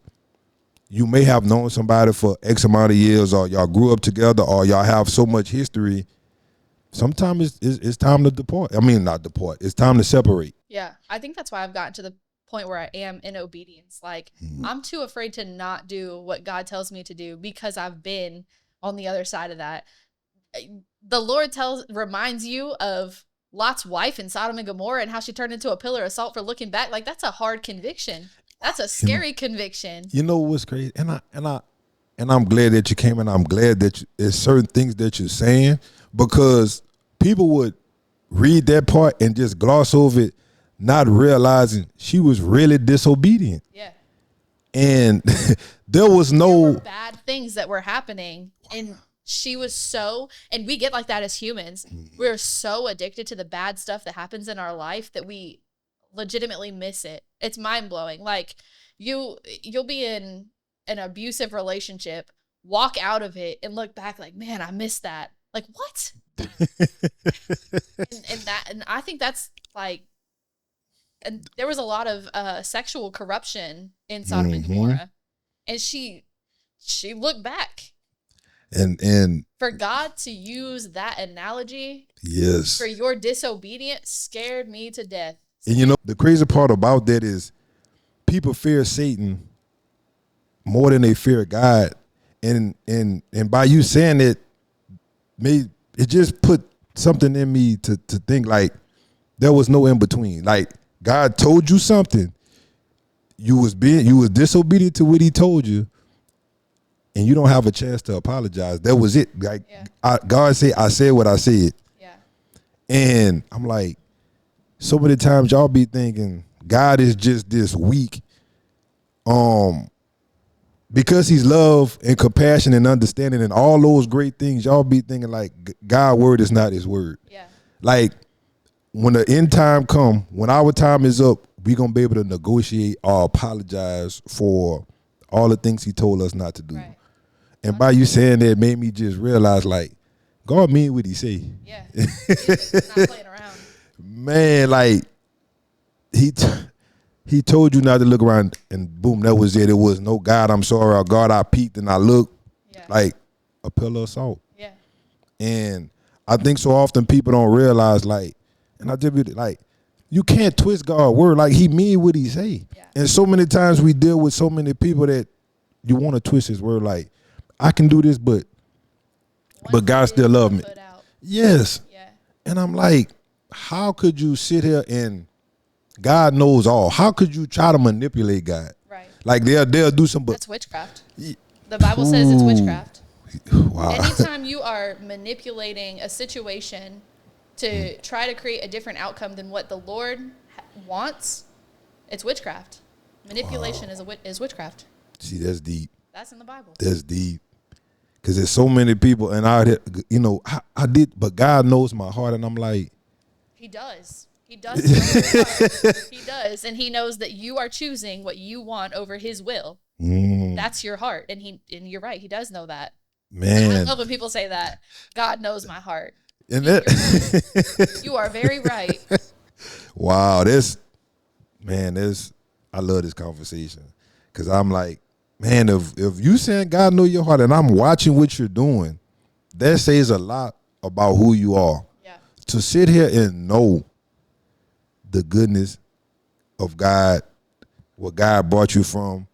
you may have known somebody for X amount of years, or y'all grew up together, or y'all have so much history, sometimes it's time to depart. I mean, not depart. It's time to separate. Yeah. I think that's why I've gotten to the point where I am in obedience. Like, I'm too afraid to not do what God tells me to do because I've been on the other side of that. The Lord reminds you of Lot's wife in Sodom and Gomorrah and how she turned into a pillar of salt for looking back. Like, that's a hard conviction. That's a scary conviction. You know what's crazy? And I'm glad that you came, and I'm glad that there's certain things that you're saying, because people would read that part and just gloss over it, not realizing she was really disobedient. Yeah. And there was There no were bad things that were happening, and she was so, and we get like that as humans. We're so addicted to the bad stuff that happens in our life that we legitimately miss it. It's mind-blowing. Like, you'll be in an abusive relationship, walk out of it, and look back like, man, I missed that. Like, what? and I think that's like, and there was a lot of sexual corruption in Sodom and Gomorrah, and she looked back. and For God to use that analogy yes. for your disobedience scared me to death. And you know, the crazy part about that is people fear Satan more than they fear God. And by you saying it, it just put something in me to think like there was no in between. Like, God told you something, you was disobedient to what he told you, and you don't have a chance to apologize. That was it. Like, Yeah. God said, I said what I said. Yeah. And I'm like, so many times y'all be thinking God is just this weak. Because he's love and compassion and understanding and all those great things, y'all be thinking like God's word is not his word. Yeah. Like when the end time come, when our time is up, we gonna be able to negotiate or apologize for all the things he told us not to do. Right. And by you saying that made me just realize like God mean what he say. Yeah. He's not playing around. Man, like he told you not to look around and boom, that was it. It was no God, I'm sorry, or God, I peeked and I looked. Yeah. Like a pillar of salt. Yeah. And I think so often people don't realize like, and I tell you like, you can't twist God's word. Like he mean what he say. Yeah. And so many times we deal with so many people that you want to twist his word. Like I can do this, but God still love me. Yes. Yeah. And I'm like, how could you sit here and God knows all? How could you try to manipulate God? Right. Like they'll do some, but That's witchcraft. The Bible says it's witchcraft. wow. Anytime you are manipulating a situation to try to create a different outcome than what the Lord wants, it's witchcraft. Manipulation is witchcraft. See, that's deep. That's in the Bible. That's deep. Because there's so many people, and I did, but God knows my heart, and I'm like, He does. He does know your heart. He does, and he knows that you are choosing what you want over his will. That's your heart, and you're right. He does know that. Man, I love when people say that. God knows my heart. And that, You are very right. wow, I love this conversation because I'm like, man, if you saying God know your heart and I'm watching what you're doing, that says a lot about who you are. Yeah. To sit here and know the goodness of God, what God brought you from,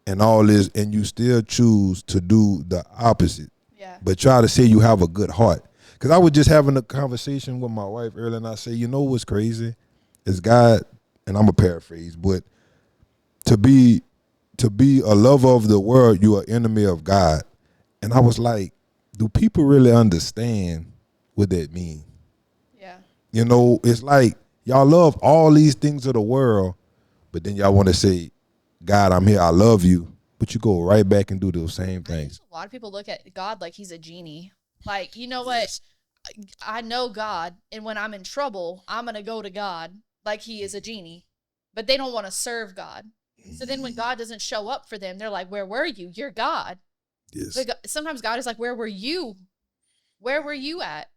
and all this, and you still choose to do the opposite. Yeah. But try to say you have a good heart. Because I was just having a conversation with my wife earlier, and I say, you know what's crazy? Is God, and I'm a paraphrase, but to be a lover of the world, you're an enemy of God. And I was like, do people really understand what that means? Yeah. You know, it's like y'all love all these things of the world, but then y'all want to say, God, I'm here, I love you. But you go right back and do those same things. A lot of people look at God like he's a genie. Like, you know what? I know God, and when I'm in trouble, I'm going to go to God like he is a genie. But they don't want to serve God. So then when God doesn't show up for them, they're like, where were you? You're God. Yes. But sometimes God is like, where were you? Where were you at?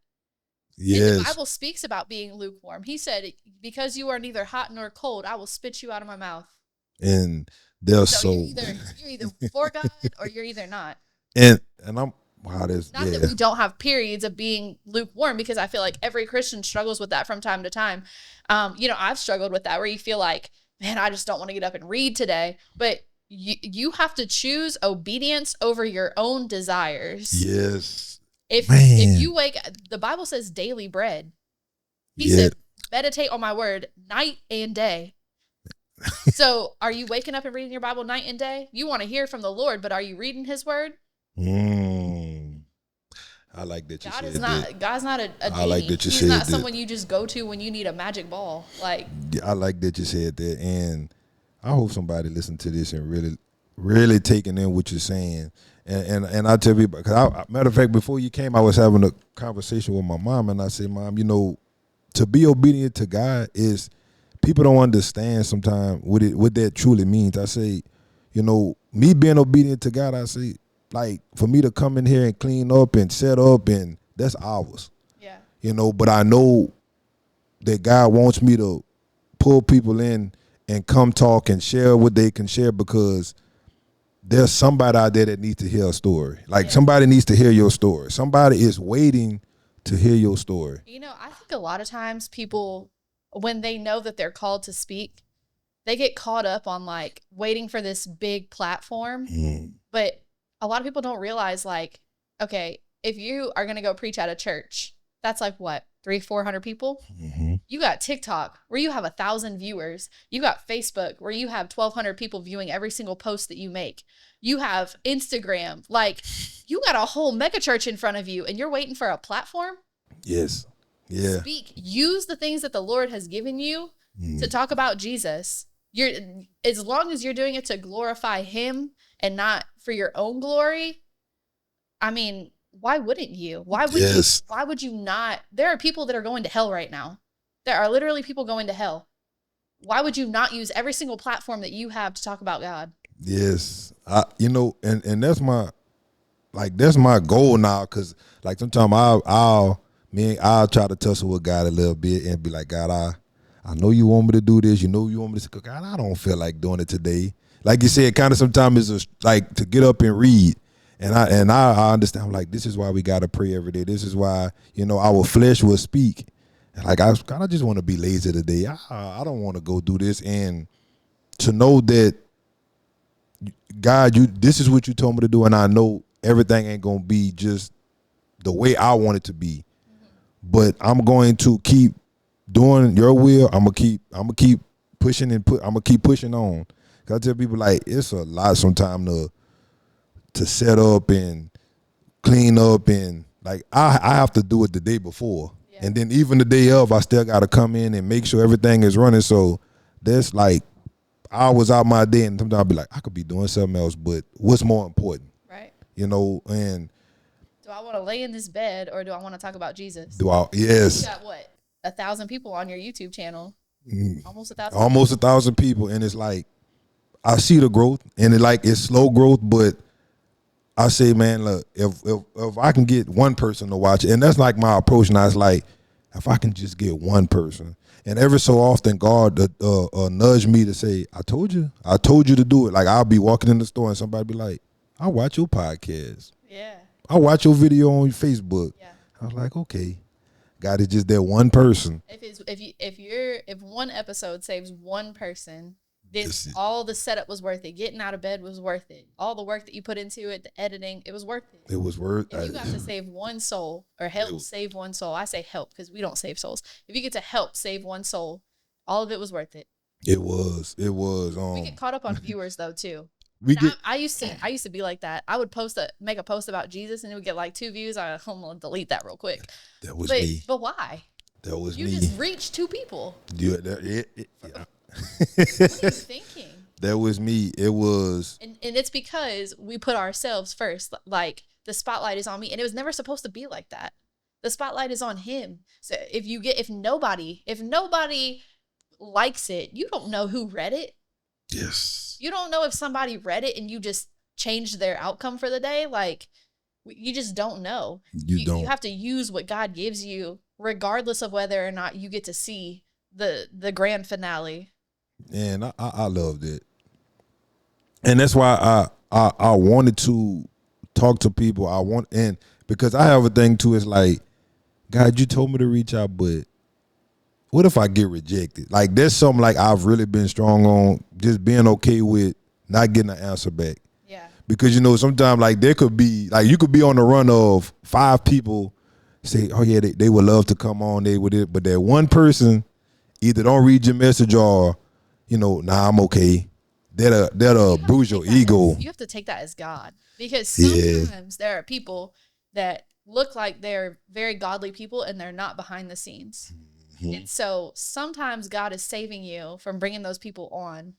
Yes. And the Bible speaks about being lukewarm. He said, because you are neither hot nor cold, I will spit you out of my mouth. And they're so you're either for God or you're either not. And I'm not that we don't have periods of being lukewarm, because I feel like every Christian struggles with that from time to time. I've struggled with that, where you feel like, man, I just don't want to get up and read today. But you have to choose obedience over your own desires. Yes. If you the Bible says daily bread. He said, meditate on my word night and day. So are you waking up and reading your Bible night and day? You want to hear from the Lord, but are you reading his word? I like that you God said is not, that. God's not a genie. I like that you He's said not that. someone you just go to when you need a magic ball. Like, I like that you said that. And I hope somebody listen to this and really, really taking in what you're saying. And I tell people, because matter of fact, before you came, I was having a conversation with my mom, and I said, Mom, to be obedient to God is, people don't understand sometimes what that truly means. I say, me being obedient to God, I say, like, for me to come in here and clean up and set up, and that's ours. yeah. But I know that God wants me to pull people in and come talk and share what they can share, because there's somebody out there that needs to hear a story. Like, somebody needs to hear your story. Somebody is waiting to hear your story. I think a lot of times people, when they know that they're called to speak, they get caught up on like waiting for this big platform. But a lot of people don't realize, like, okay, if you are going to go preach at a church, that's like what, 300-400 people? You got TikTok where you have 1,000 viewers. You got Facebook where you have 1,200 people viewing every single post that you make. You have Instagram. Like, you got a whole mega church in front of you, and you're waiting for a platform. Yes. Yeah. Speak. Use the things that the Lord has given you to talk about Jesus. you're as long as you're doing it to glorify him and not for your own glory, I mean, why wouldn't you? Yes. Why would you not? There are people that are going to hell right now. There are literally people going to hell. Why would you not use every single platform that you have to talk about God? Yes. And that's my goal now, cause like sometimes I'll try to tussle with God a little bit and be like, God, I know you want me to do this, you know you want me to say, God, I don't feel like doing it today. Like you said, kind of sometimes it's like to get up and read. And I understand. I'm like, this is why we gotta pray every day. This is why, our flesh will speak. And like I just want to be lazy today. I don't want to go do this. And to know that God, this is what you told me to do, and I know everything ain't gonna be just the way I want it to be. But I'm going to keep doing your will. I'm gonna keep pushing I'm gonna keep pushing on. Cause I tell people like it's a lot sometimes to set up and clean up, and like I have to do it the day before. Yeah. And then even the day of, I still gotta come in and make sure everything is running. So that's like hours out my day, and sometimes I'll be like, I could be doing something else, but what's more important? Right. And do I want to lay in this bed or do I want to talk about Jesus? Yes. You got what? 1,000 people on your YouTube channel. Almost 1,000. Almost 1,000 people, and it's like I see the growth, and it's slow growth, but I say, man, look, if I can get one person to watch it, and that's like my approach now. It's like if I can just get one person, and every so often God nudge me to say, I told you to do it. Like I'll be walking in the store and somebody be like, I watch your podcast. Yeah. I watch your video on Facebook. Yeah. I was like, okay, God is just that one person. If one episode saves one person, then all the setup was worth it. Getting out of bed was worth it. All the work that you put into it, the editing, it was worth it. It was worth it. If you got to save one soul or help save one soul, I say help because we don't save souls. If you get to help save one soul, all of it was worth it. It was. We get caught up on viewers though too. I used to be like that. I would make a post about Jesus and it would get like 2 views. I'm gonna delete that real quick. That was me. But why? That was me. You just reached 2 people. Yeah. What are you thinking? That was me. It was. And it's because we put ourselves first. Like the spotlight is on me, and it was never supposed to be like that. The spotlight is on him. So if nobody likes it, you don't know who read it. Yes. You don't know if somebody read it and you just changed their outcome for the day. Like you just don't know. You have to use what God gives you, regardless of whether or not you get to see the grand finale. And I loved it. And that's why I wanted to talk to people. And because I have a thing too, it's like, God, you told me to reach out, but what if I get rejected? Like there's something like I've really been strong on just being okay with not getting an answer back. Yeah. Because sometimes like there could be like you could be on the run of 5 people say, oh yeah, they would love to come on, they would it, but that one person either don't read your message or nah, I'm okay. That'll bruise your ego. You have to take that as God, because sometimes there are people that look like they're very godly people and they're not behind the scenes. Mm-hmm. And so sometimes God is saving you from bringing those people on,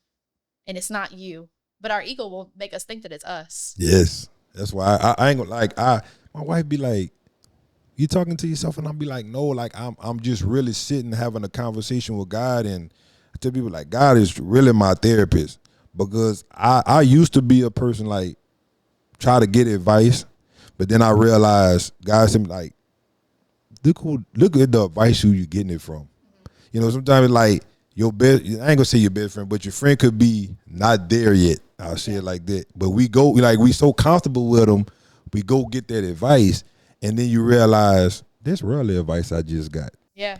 and it's not you, but our ego will make us think that it's us. Yes, that's why I ain't gonna my wife be like, you talking to yourself? And I'll be like, no, like I'm just really sitting having a conversation with God. And I tell people like God is really my therapist, because I used to be a person like try to get advice, but then I realized God said like, look at the advice who you getting it from. Sometimes it's like your best, I ain't gonna say your best friend, but your friend could be not there yet. I'll say it like that. But we go, like we so comfortable with them, we go get that advice, and then you realize that's really advice I just got. Yeah.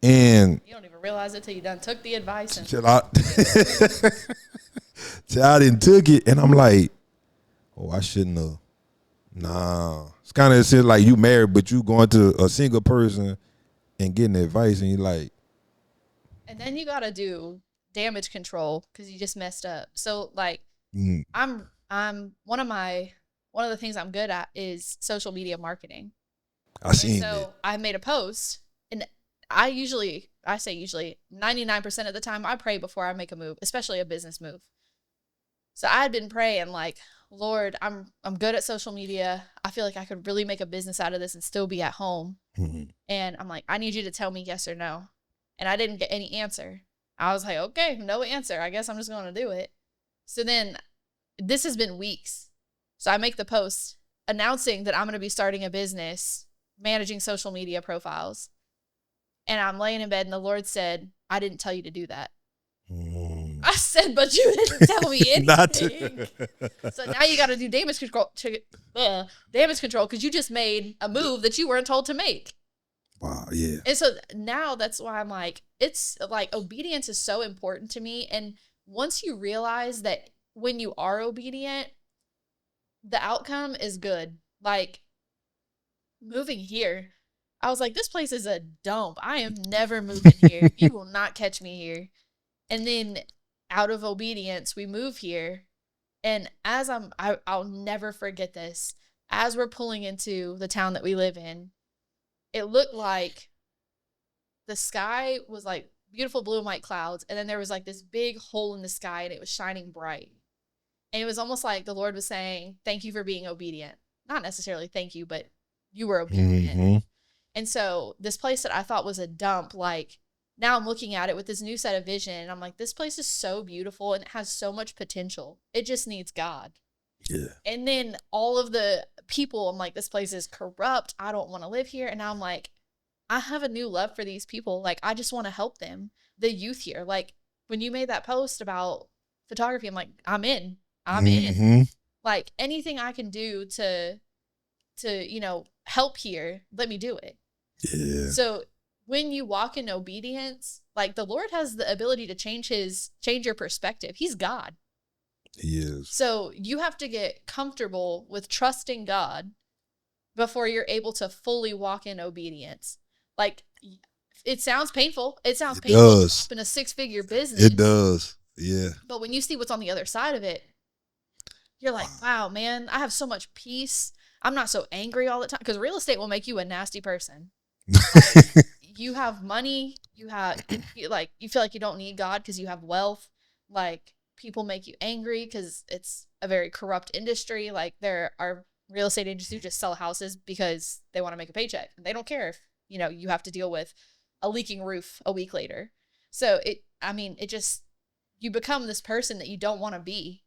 And you don't even realize it till you done took the advice. Till I didn't took it, and I'm like, oh, I shouldn't have. Nah. It's kind of like you married, but you going to a single person and getting advice, and you're like. And then you got to do damage control because you just messed up. So like, I'm one of the things I'm good at is social media marketing. I seen it. So I made a post, and I usually I say usually 99% of the time I pray before I make a move, especially a business move. So I had been praying like, Lord, I'm good at social media. I feel like I could really make a business out of this and still be at home. And I'm like, I need you to tell me yes or no. And I didn't get any answer. I was like, okay, no answer. I guess I'm just going to do it. So then this has been weeks. So I make the post announcing that I'm going to be starting a business, managing social media profiles. And I'm laying in bed and the Lord said, I didn't tell you to do that. I said, but you didn't tell me anything. So now you got to do damage control because you just made a move that you weren't told to make. Wow, yeah. And so now that's why I'm like, it's like obedience is so important to me. And once you realize that when you are obedient, the outcome is good. Like moving here, I was like, this place is a dump. I am never moving here. You will not catch me here. And then out of obedience, we move here. And as I'll never forget this. As we're pulling into the town that we live in, it looked like the sky was like beautiful blue and white clouds. And then there was like this big hole in the sky and it was shining bright. And it was almost like the Lord was saying, thank you for being obedient. Not necessarily thank you, but you were obedient. And so this place that I thought was a dump, like now I'm looking at it with this new set of vision. And I'm like, this place is so beautiful and it has so much potential. It just needs God. Yeah. And then all of the people, I'm like, this place is corrupt. I don't want to live here. And now I'm like, I have a new love for these people. Like, I just want to help them. The youth here. Like, when you made that post about photography, I'm like, I'm in. Like, anything I can do to help here, let me do it. Yeah. So when you walk in obedience, like the Lord has the ability to change your perspective. He's God. He is. So you have to get comfortable with trusting God before you're able to fully walk in obedience. Like, it sounds painful. It sounds painful to drop in a 6-figure business. It does. Yeah. But when you see what's on the other side of it, you're like, wow, man, I have so much peace. I'm not so angry all the time. Because real estate will make you a nasty person. Like, you have money. You feel like you don't need God because you have wealth. Like, people make you angry because it's a very corrupt industry. Like, there are real estate agents who just sell houses because they want to make a paycheck. They don't care if, you have to deal with a leaking roof a week later. So you become this person that you don't want to be.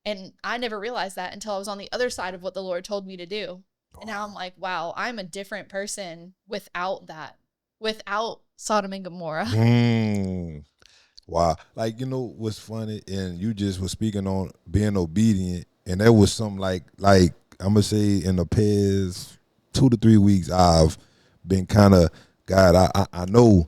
And I never realized that until I was on the other side of what the Lord told me to do. And now I'm like, wow, I'm a different person without that, without Sodom and Gomorrah. Wow. Like, what's funny, and you just was speaking on being obedient, and that was something like I'm going to say in the past 2 to 3 weeks, I've been kind of, God, I know,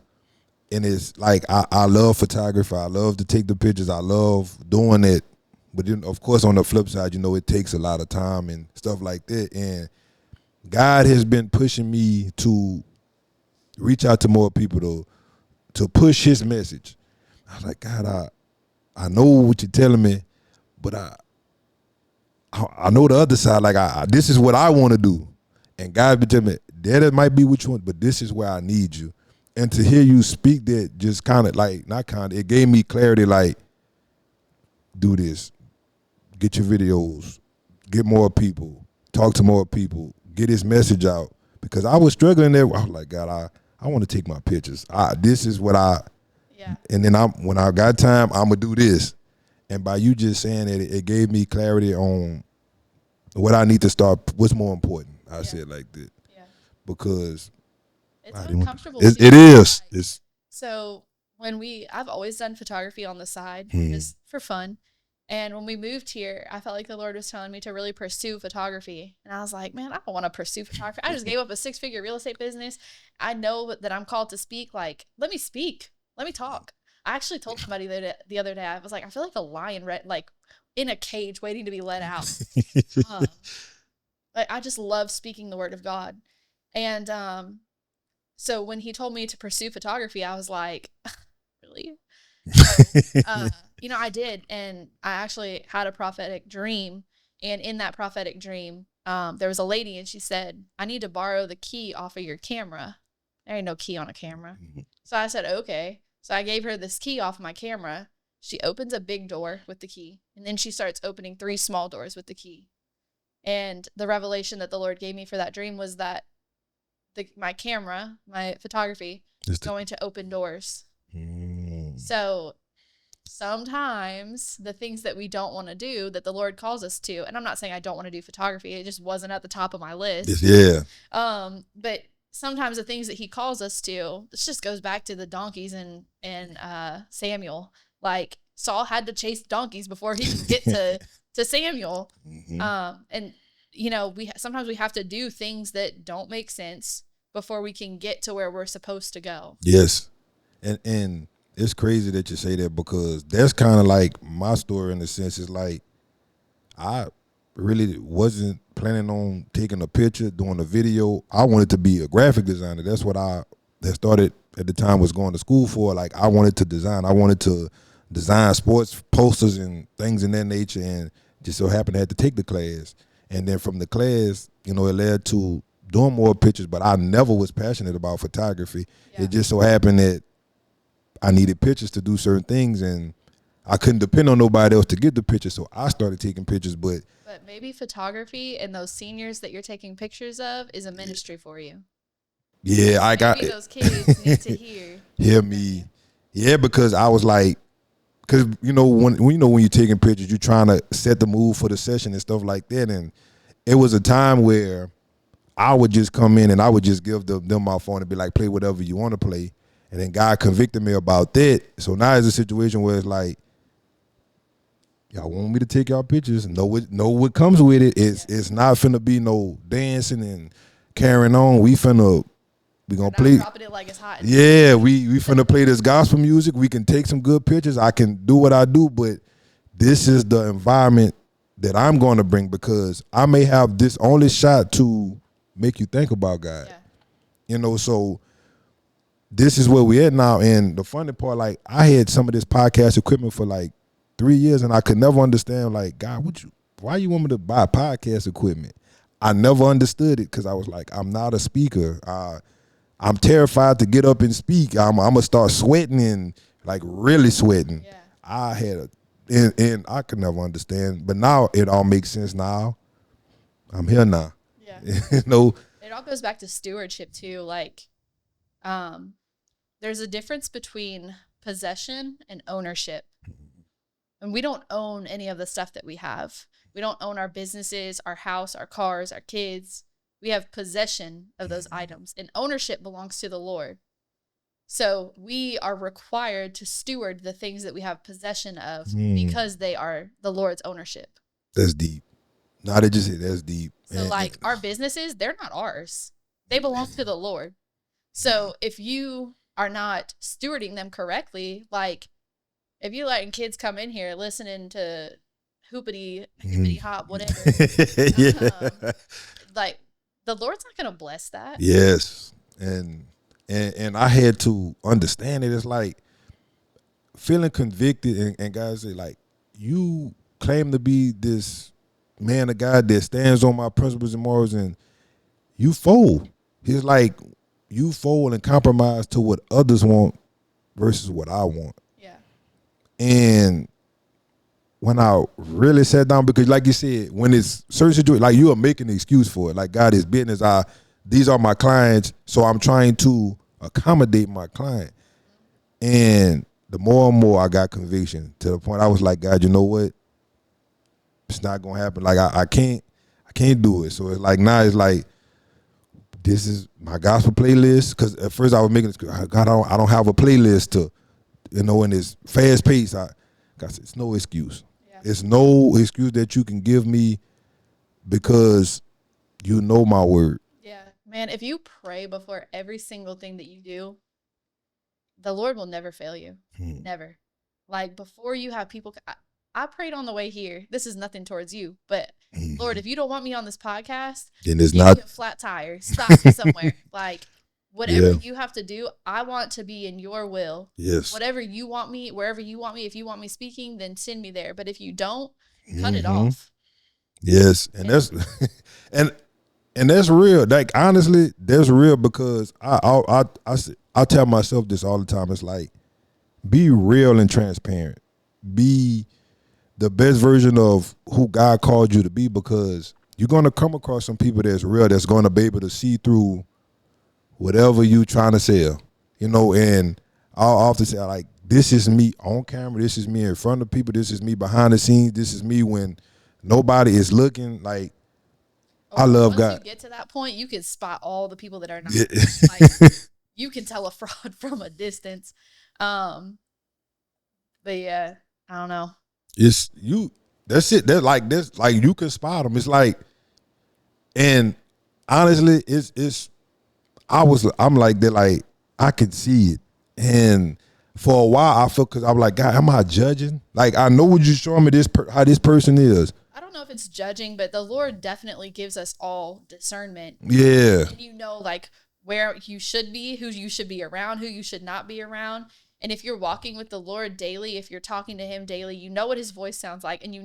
and it's like I love photography. I love to take the pictures. I love doing it. But then, of course, on the flip side, it takes a lot of time and stuff like that. And God has been pushing me to reach out to more people to push his message. I was like, God, I know what you're telling me, but I know the other side. Like, this is what I want to do. And God been telling me, that might be what you want, but this is where I need you. And to hear you speak that just kind of like, not kind of, it gave me clarity, like, do this. Get your videos. Get more people. Talk to more people. Get his message out. Because I was struggling there. I was like, God, I want to take my pictures. This is what yeah. And then when I got time, I'm going to do this. And by you just saying that, it gave me clarity on what I need to start, what's more important. I say it like that. Yeah. Because it's uncomfortable. It is. So I've always done photography on the side just for fun. And when we moved here, I felt like the Lord was telling me to really pursue photography. And I was like, man, I don't want to pursue photography. I just gave up a 6-figure real estate business. I know that I'm called to speak. Like, let me speak. Let me talk. I actually told somebody the other day, I was like, I feel like a lion like in a cage waiting to be let out. I just love speaking the word of God. And so when he told me to pursue photography, I was like, really? I did. And I actually had a prophetic dream. And in that prophetic dream, there was a lady and she said, I need to borrow the key off of your camera. There ain't no key on a camera. So I said, okay. So I gave her this key off my camera. She opens a big door with the key, and then she starts opening 3 small doors with the key. And the revelation that the Lord gave me for that dream was that my camera, my photography, is going to open doors. So sometimes the things that we don't want to do that the Lord calls us to, and I'm not saying I don't want to do photography, it just wasn't at the top of my list. Yeah. But sometimes the things that he calls us to, this just goes back to the donkeys and Samuel. Like Saul had to chase donkeys before he could get to Samuel. And you know, sometimes we have to do things that don't make sense before we can get to where we're supposed to go. Yes. And it's crazy that you say that, because that's kind of like my story in the sense. Is like I really wasn't planning on taking a picture, doing a video. I wanted to be a graphic designer. That's what I had started at the time was going to school for. Like I wanted to design. I wanted to design sports posters and things in that nature, and just so happened I had to take the class. And then from the class, you know, it led to doing more pictures, but I never was passionate about photography. Yeah. It just so happened that I needed pictures to do certain things, and I couldn't depend on nobody else to get the pictures, so I started taking pictures. But maybe photography and those seniors that you're taking pictures of is a ministry for you. Yeah, I got those kids need to hear me. Yeah, because I was like, because you know when you're taking pictures, you're trying to set the mood for the session and stuff like that. And it was a time where I would just come in and I would just give them my phone and be like, play whatever you want to play. And then God convicted me about that. So now it's a situation where it's like, y'all want me to take y'all pictures? Know what comes with it. It's not finna be no dancing and carrying on. We gonna play. Dropping it like it's hot. Yeah, we finna play this gospel music. We can take some good pictures. I can do what I do, but this is the environment that I'm going to bring, because I may have this only shot to make you think about God. Yeah. You know, so this is where we at now. And the funny part, like I had some of this podcast equipment for like 3 years, and I could never understand, like, God, why you want me to buy podcast equipment? I never understood it, because I was like, I'm not a speaker. I'm terrified to get up and speak. I'm gonna start sweating, and like really sweating. Yeah. And I could never understand, but now it all makes sense. Now I'm here now. Yeah. You know, it all goes back to stewardship too. Like, there's a difference between possession and ownership. And we don't own any of the stuff that we have. We don't own our businesses, our house, our cars, our kids. We have possession of those items, and ownership belongs to the Lord. So we are required to steward the things that we have possession of because they are the Lord's ownership. That's deep. No, they just say that's deep. So like our businesses, they're not ours. They belong to the Lord. So if you are not stewarding them correctly, like if you letting kids come in here listening to hoopity hop, whatever, like the Lord's not going to bless that. Yes. And I had to understand it. It's like feeling convicted, and guys say, like, you claim to be this man of God that stands on my principles and morals, and you fold. He's like, you fold and compromise to what others want versus what I want. Yeah. And when I really sat down, because like you said, when it's certain situations, like you are making an excuse for it. Like, God is business. These are my clients, so I'm trying to accommodate my client. And the more and more I got conviction, to the point I was like, God, you know what? It's not gonna happen. Like I can't do it. So it's like now it's like, this is my gospel playlist. Because at first I was making this, God, I don't have a playlist to, you know, in this fast pace. God said, it's no excuse. Yeah. It's no excuse that you can give me, because you know my word. Yeah, man, if you pray before every single thing that you do, the Lord will never fail you. Never. Like before you have people, I prayed on the way here. This is nothing towards you, but Lord, if you don't want me on this podcast, then it's not a flat tire. Stop me somewhere. Like whatever you have to do, I want to be in your will. Yes. Whatever you want me, wherever you want me, if you want me speaking, then send me there. But if you don't, cut it off. Yes. And that's and And that's real. Like honestly, that's real because I tell myself this all the time. It's like be real and transparent. Be the best version of who God called you to be because you're gonna come across some people that's real that's gonna be able to see through whatever you trying to sell. And I'll often say like this is me on camera, this is me in front of people, this is me behind the scenes, this is me when nobody is looking. Like I love Once God. you get to that point, you can spot all the people that are not. Yeah. Like, you can tell a fraud from a distance. But yeah, I don't know. It's you. That's it. That like this. Like you can spot them. It's like, and honestly, I'm like that. Like I can see it, and for a while I felt because I'm like, God, am I judging? Like I know what you showing me how this person is. I don't know if it's judging, but the Lord definitely gives us all discernment. Yeah. And you know, like where you should be, who you should be around, who you should not be around. And if you're walking with the Lord daily, if you're talking to him daily, you know what his voice sounds like. And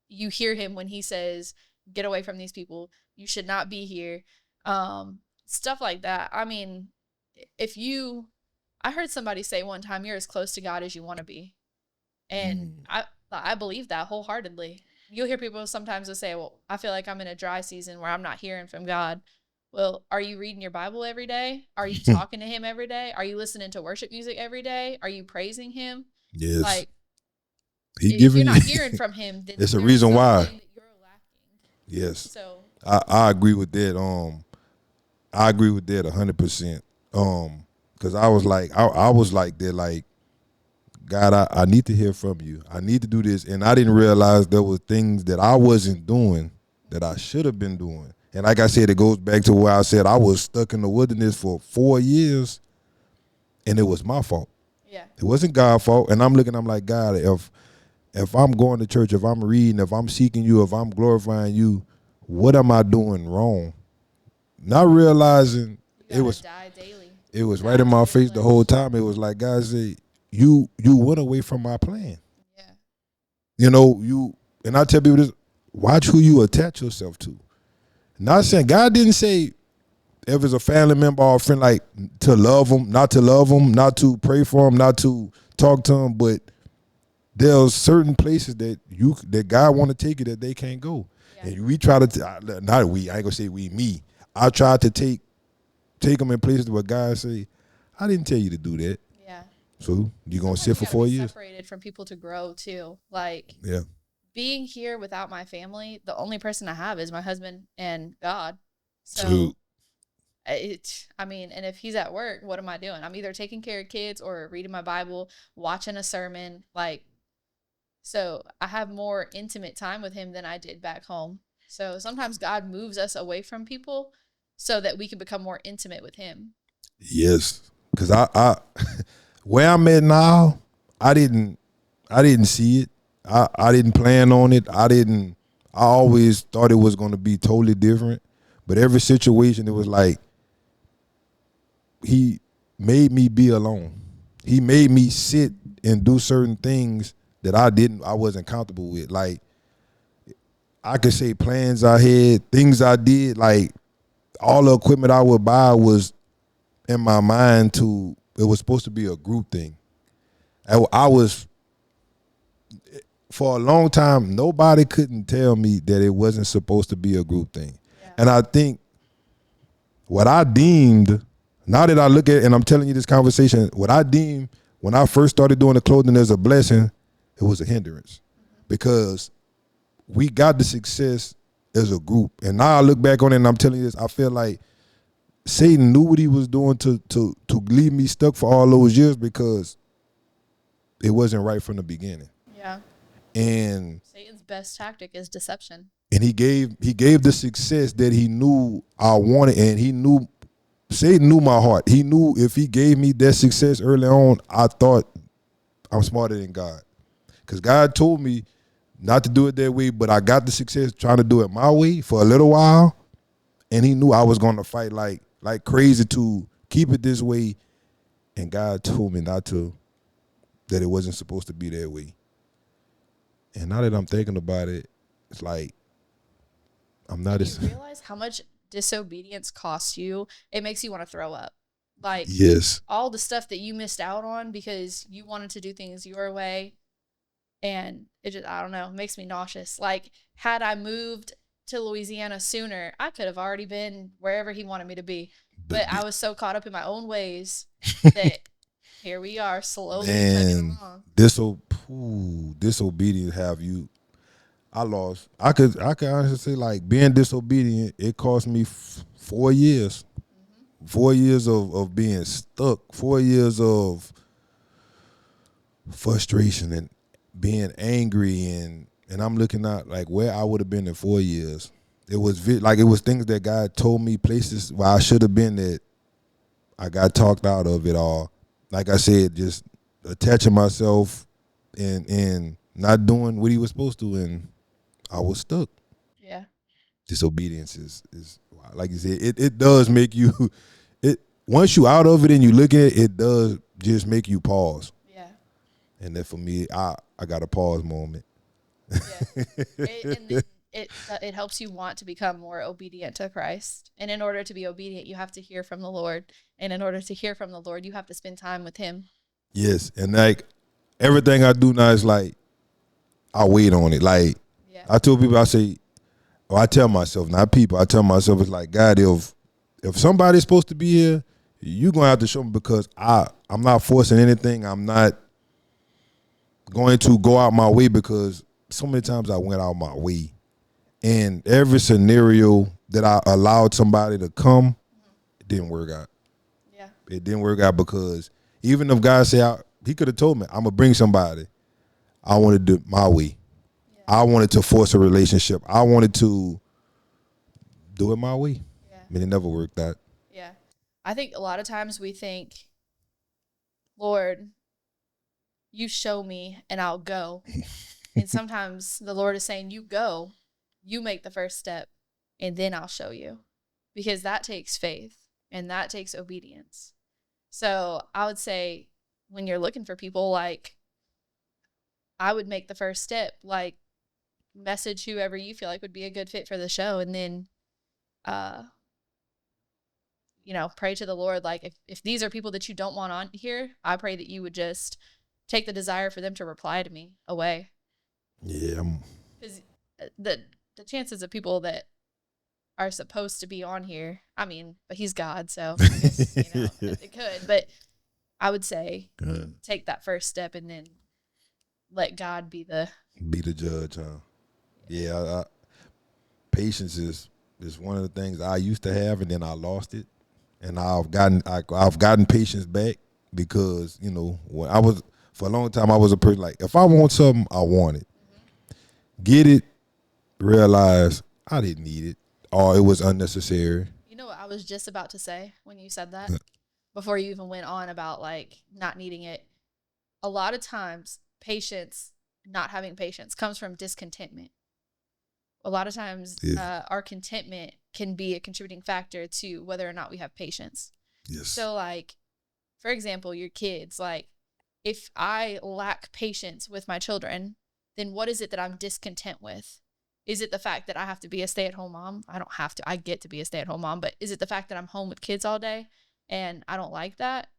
you hear him when he says, get away from these people. You should not be here. Stuff like that. I mean, I heard somebody say one time, you're as close to God as you want to be. And I believe that wholeheartedly. You'll hear people sometimes will say, well, I feel like I'm in a dry season where I'm not hearing from God. Well, are you reading your Bible every day? Are you talking to him every day? Are you listening to worship music every day? Are you praising him? Yes. Like, if you're not hearing from him, then it's a reason why. that you're lacking. Yes. So I agree with that. I agree with that 100%. Because I was like that. Like, God, I need to hear from you. I need to do this, and I didn't realize there were things that I wasn't doing that I should have been doing. And like I said, it goes back to where I said I was stuck in the wilderness for 4 years, and it was my fault. yeah, It wasn't God's fault. And I'm like, God, if I'm going to church, if I'm reading, if I'm seeking you, if I'm glorifying you, what am I doing wrong? Not realizing you gotta die daily. it was right in my face the whole time. It was like God said, you went away from my plan. Yeah. And I tell people this, watch who you attach yourself to. Not saying God didn't say if it's a family member or a friend, like to love them, not to pray for them, not to talk to them, but there's certain places that God want to take you that they can't go. Yeah. And we try to, not we, I ain't gonna say we, me. I tried to take them in places where God say, I didn't tell you to do that. Yeah. So you're gonna sit for 4 years. Separated from people to grow too. Like, yeah. Being here without my family, the only person I have is my husband and God. So True. and if he's at work, what am I doing? I'm either taking care of kids or reading my Bible, watching a sermon. Like, so I have more intimate time with him than I did back home. So sometimes God moves us away from people so that we can become more intimate with him. Yes. Because I where I'm at now, I didn't see it. I didn't plan on it. I always thought it was going to be totally different. But every situation, it was like he made me be alone. He made me sit and do certain things that I wasn't comfortable with. Like, I could say plans I had, things I did, like all the equipment I would buy was in my mind it was supposed to be a group thing. I was, for a long time, nobody couldn't tell me that it wasn't supposed to be a group thing. Yeah. And I think what I deemed, now that I look at it and I'm telling you this conversation, what I deemed when I first started doing the clothing as a blessing, it was a hindrance. Because we got the success as a group. And now I look back on it and I'm telling you this, I feel like Satan knew what he was doing to leave me stuck for all those years because it wasn't right from the beginning. Yeah. And Satan's best tactic is deception. And he gave the success that he knew I wanted, and Satan knew my heart. He knew if he gave me that success early on, I thought I'm smarter than God. Because God told me not to do it that way, but I got the success trying to do it my way for a little while, and he knew I was going to fight like crazy to keep it this way, and God told me that it wasn't supposed to be that way. And now that I'm thinking about it, it's like I'm not. Do you realize how much disobedience costs you, it makes you want to throw up. Like, Yes. all the stuff that you missed out on because you wanted to do things your way, and it just, I don't know, makes me nauseous. Like, had I moved to Louisiana sooner, I could have already been wherever he wanted me to be. But I was so caught up in my own ways that here we are, slowly chugging along. Disobedience have you. I lost. I could honestly say, like, being disobedient, it cost me 4 years. 4 years of being stuck. 4 years of frustration and being angry, and I'm looking at like where I would have been in 4 years. It was like it was things that God told me, places where I should have been, that I got talked out of it all. Like I said, just attaching myself and not doing what he was supposed to, and I was stuck. Yeah. Disobedience is like you said, it does make you it once you out of it and you look at it, it does just make you pause. Yeah. And then for me, I got a pause moment. Yeah. And then it helps you want to become more obedient to Christ. And in order to be obedient, you have to hear from the Lord. And in order to hear from the Lord, you have to spend time with him. Yes. And like everything I do now is like I wait on it. Like I tell people, I say, or I tell myself, not people, I tell myself, it's like, God, if somebody's supposed to be here, you're gonna have to show me, because I'm not forcing anything. I'm not going to go out my way, because so many times I went out my way. And every scenario that I allowed somebody to come, it didn't work out. Yeah. It didn't work out, because even if God said, he could have told me, I'm going to bring somebody, I wanted to do it my way. Yeah. I wanted to force a relationship. I wanted to do it my way. Yeah. I mean, it never worked out. Yeah. I think a lot of times we think, Lord, you show me and I'll go. And sometimes the Lord is saying, you go. You make the first step, and then I'll show you, because that takes faith and that takes obedience. So I would say, when you're looking for people, like, I would make the first step, like, message whoever you feel like would be a good fit for the show. And then, pray to the Lord. Like, if these are people that you don't want on here, I pray that you would just take the desire for them to reply to me away. Yeah. Because the chances of people that are supposed to be on here, I mean, but he's God, so I guess, it could. But I would say take that first step and then let God be the judge, huh? Yeah, patience is one of the things I used to have, and then I lost it, and I've gotten patience back, because when I was, for a long time, I was a person like, if I want something, I want it. Get it, realize I didn't need it, or it was unnecessary. You know what I was just about to say when you said that? Before you even went on about, like, not needing it. A lot of times, not having patience comes from discontentment. A lot of times, our contentment can be a contributing factor to whether or not we have patience. Yes. So, like, for example, your kids, like, if I lack patience with my children, then what is it that I'm discontent with? Is it the fact that I have to be a stay-at-home mom? I don't have to. I get to be a stay-at-home mom. But is it the fact that I'm home with kids all day and I don't like that?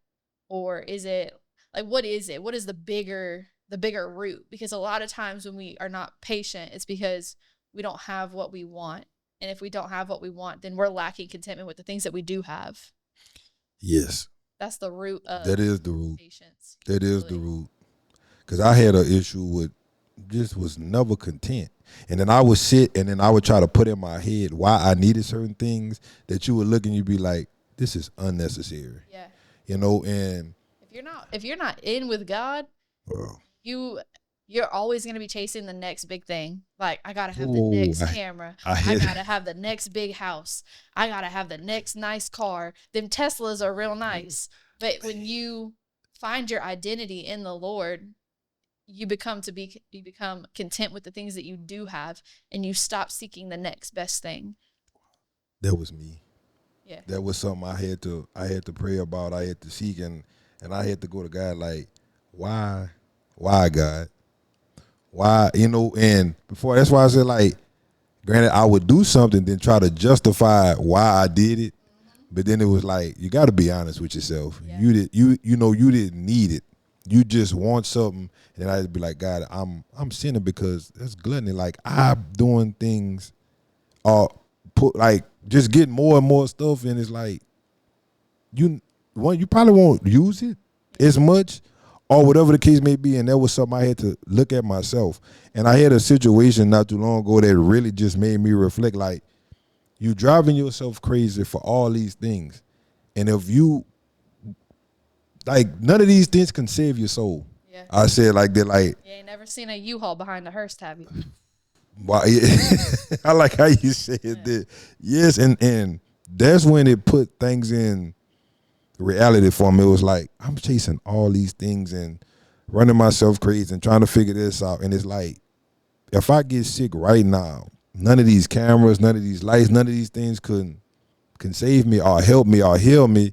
Or is it, like, what is it? What is the bigger root? Because a lot of times when we are not patient, it's because we don't have what we want. And if we don't have what we want, then we're lacking contentment with the things that we do have. Yes. That's the root of that is the root. Patience. That is the root. Because I had an issue with, just was never content. And then I would sit and then I would try to put in my head why I needed certain things, that you would look and you'd be like, this is unnecessary. Yeah. And if you're not in with God, you're always going to be chasing the next big thing. Like, I got to have the next camera. I got to have the next big house. I got to have the next nice car. Them Teslas are real nice. But when you find your identity in the Lord, you become content with the things that you do have, and you stop seeking the next best thing. That was me. Yeah. That was something I had to pray about. I had to seek, and I had to go to God, like, why God? Why, and before, that's why I said, like, Granted, I would do something, then try to justify why I did it. But then it was like, you got to be honest with yourself. Yeah. You know you didn't need it. You just want something, and I'd be like, God, I'm sinning because that's gluttony. Like I'm doing things, put like just getting more and more stuff, and it's like you probably won't use it as much, or whatever the case may be. And that was something I had to look at myself. And I had a situation not too long ago that really just made me reflect. Like, you driving yourself crazy for all these things, and if you like, none of these things can save your soul. Yeah. I said like that. Like, You ain't never seen a U-Haul behind a hearse, have you? why? I like how you said that. Yes, and that's when it put things in reality for me. It was like, I'm chasing all these things and running myself crazy and trying to figure this out. And it's like, if I get sick right now, none of these cameras, none of these lights, none of these things can save me or help me or heal me.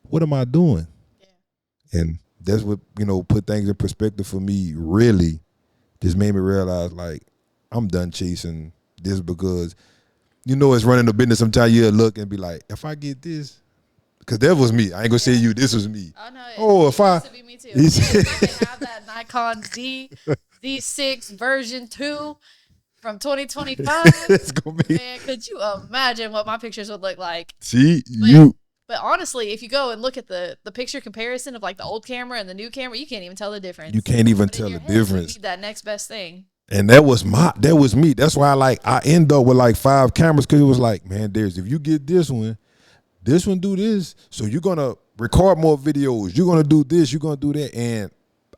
What am I doing? Yeah. And that's what, put things in perspective for me. Really just made me realize, like, I'm done chasing this, because it's running a business. Sometimes you'll look and be like, if I get this, because that was me. I ain't gonna say you. This was me. Oh no. If I used to be me too. If I have that Nikon Z6 version 2 from 2025. It's gonna be. Man, could you imagine what my pictures would look like? See, But honestly, if you go and look at the picture comparison of like the old camera and the new camera, you can't even tell the difference. You can't even But tell in the your head, you difference. need that next best thing. And that was me. That's why I end up with like 5 cameras, because it was like, man, if you get this one do this. So you're gonna record more videos. You're gonna do this. You're gonna do that. And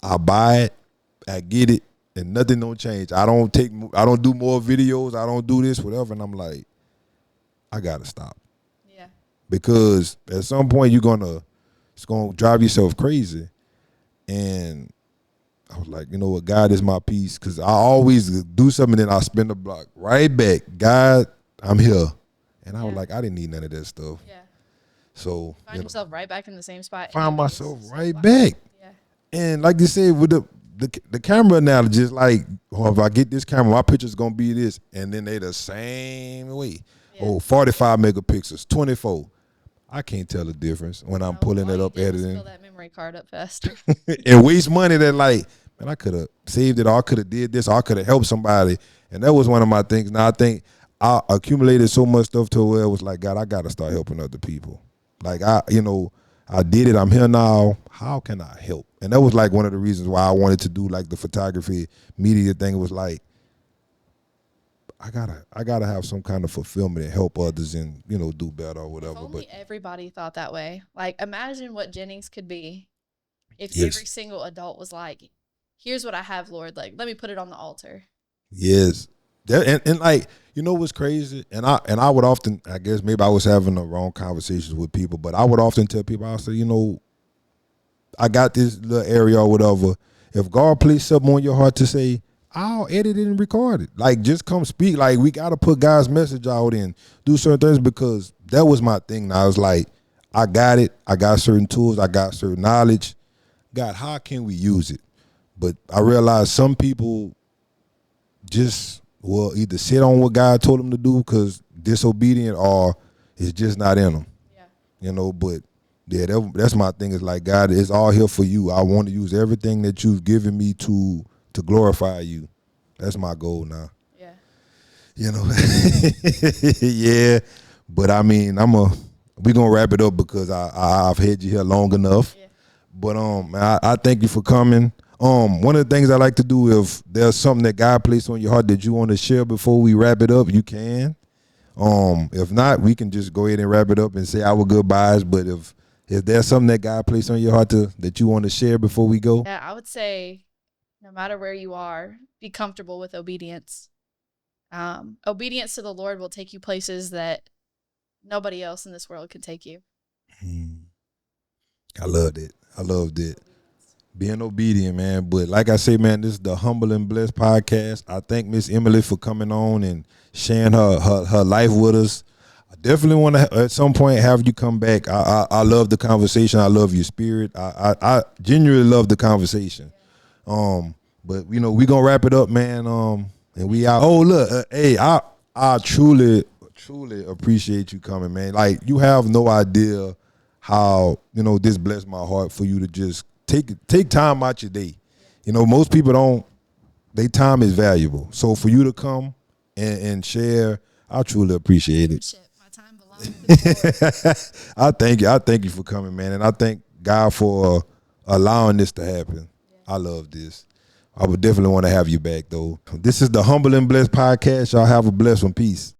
I buy it. I get it. And nothing don't change. I don't do more videos. I don't do this, whatever. And I'm like, I gotta stop. Yeah. Because at some point it's gonna drive yourself crazy. And I was like, you know what, God is my peace. Because I always do something, and I spin the block right back. God, I'm here. And I was like, I didn't need none of that stuff. Yeah. So find yourself right back in the same spot. Find myself right back. Yeah. And like you said, with the camera analogy, is like, if I get this camera, my picture's gonna be this, and then they the same way. Yeah. 45 megapixels, 24. I can't tell the difference when I'm pulling it up, editing. Fill that memory card up faster. And waste money that, like, man, I could have saved it, or I could have did this, or I could have helped somebody. And that was one of my things. Now I think I accumulated so much stuff to where it was like, God, I got to start helping other people. Like, I did it. I'm here now. How can I help? And that was like one of the reasons why I wanted to do like the photography media thing. It was like, I gotta have some kind of fulfillment and help others and, do better or whatever. If only everybody thought that way. Like, imagine what Jennings could be if Yes. every single adult was like, here's what I have, Lord. Like, let me put it on the altar. Yes. And like, what's crazy? And I would often, I guess maybe I was having the wrong conversations with people, but I would often tell people, I say, I got this little area or whatever. If God placed something on your heart to say, I'll edit it and record it. Like, just come speak. Like, we got to put God's message out and do certain things, because that was my thing. Now, I was like, I got it. I got certain tools. I got certain knowledge. God, how can we use it? But I realized some people just will either sit on what God told them to do because disobedient, or it's just not in them. Yeah. But yeah, that's my thing. Is like, God, it's all here for you. I want to use everything that you've given me to glorify you. That's my goal now. Yeah. Yeah. But I mean, we're gonna wrap it up, because I've had you here long enough. Yeah. But I thank you for coming. One of the things I like to do, if there's something that God placed on your heart that you want to share before we wrap it up, you can. If not, we can just go ahead and wrap it up and say our goodbyes. But if there's something that God placed on your heart that you want to share before we go. Yeah, I would say, no matter where you are, be comfortable with obedience. Obedience to the Lord will take you places that nobody else in this world can take you. I loved it. I loved it. Being obedient, man. But like I say, man, this is the Humble and Blessed podcast. I thank Miss Emily for coming on and sharing her life with us. I definitely want to, at some point, have you come back. I love the conversation. I love your spirit. I genuinely love the conversation. But we're gonna wrap it up, man. And we out. Oh, look, hey, I truly, truly appreciate you coming, man. Like, you have no idea how, this blessed my heart for you to just take time out your day. Most people don't, their time is valuable. So for you to come and share, I truly appreciate it. Shit, my time belongs to the Lord. I thank you for coming, man. And I thank God for allowing this to happen. I love this. I would definitely want to have you back, though. This is the Humble and Blessed podcast. Y'all have a blessed one. Peace.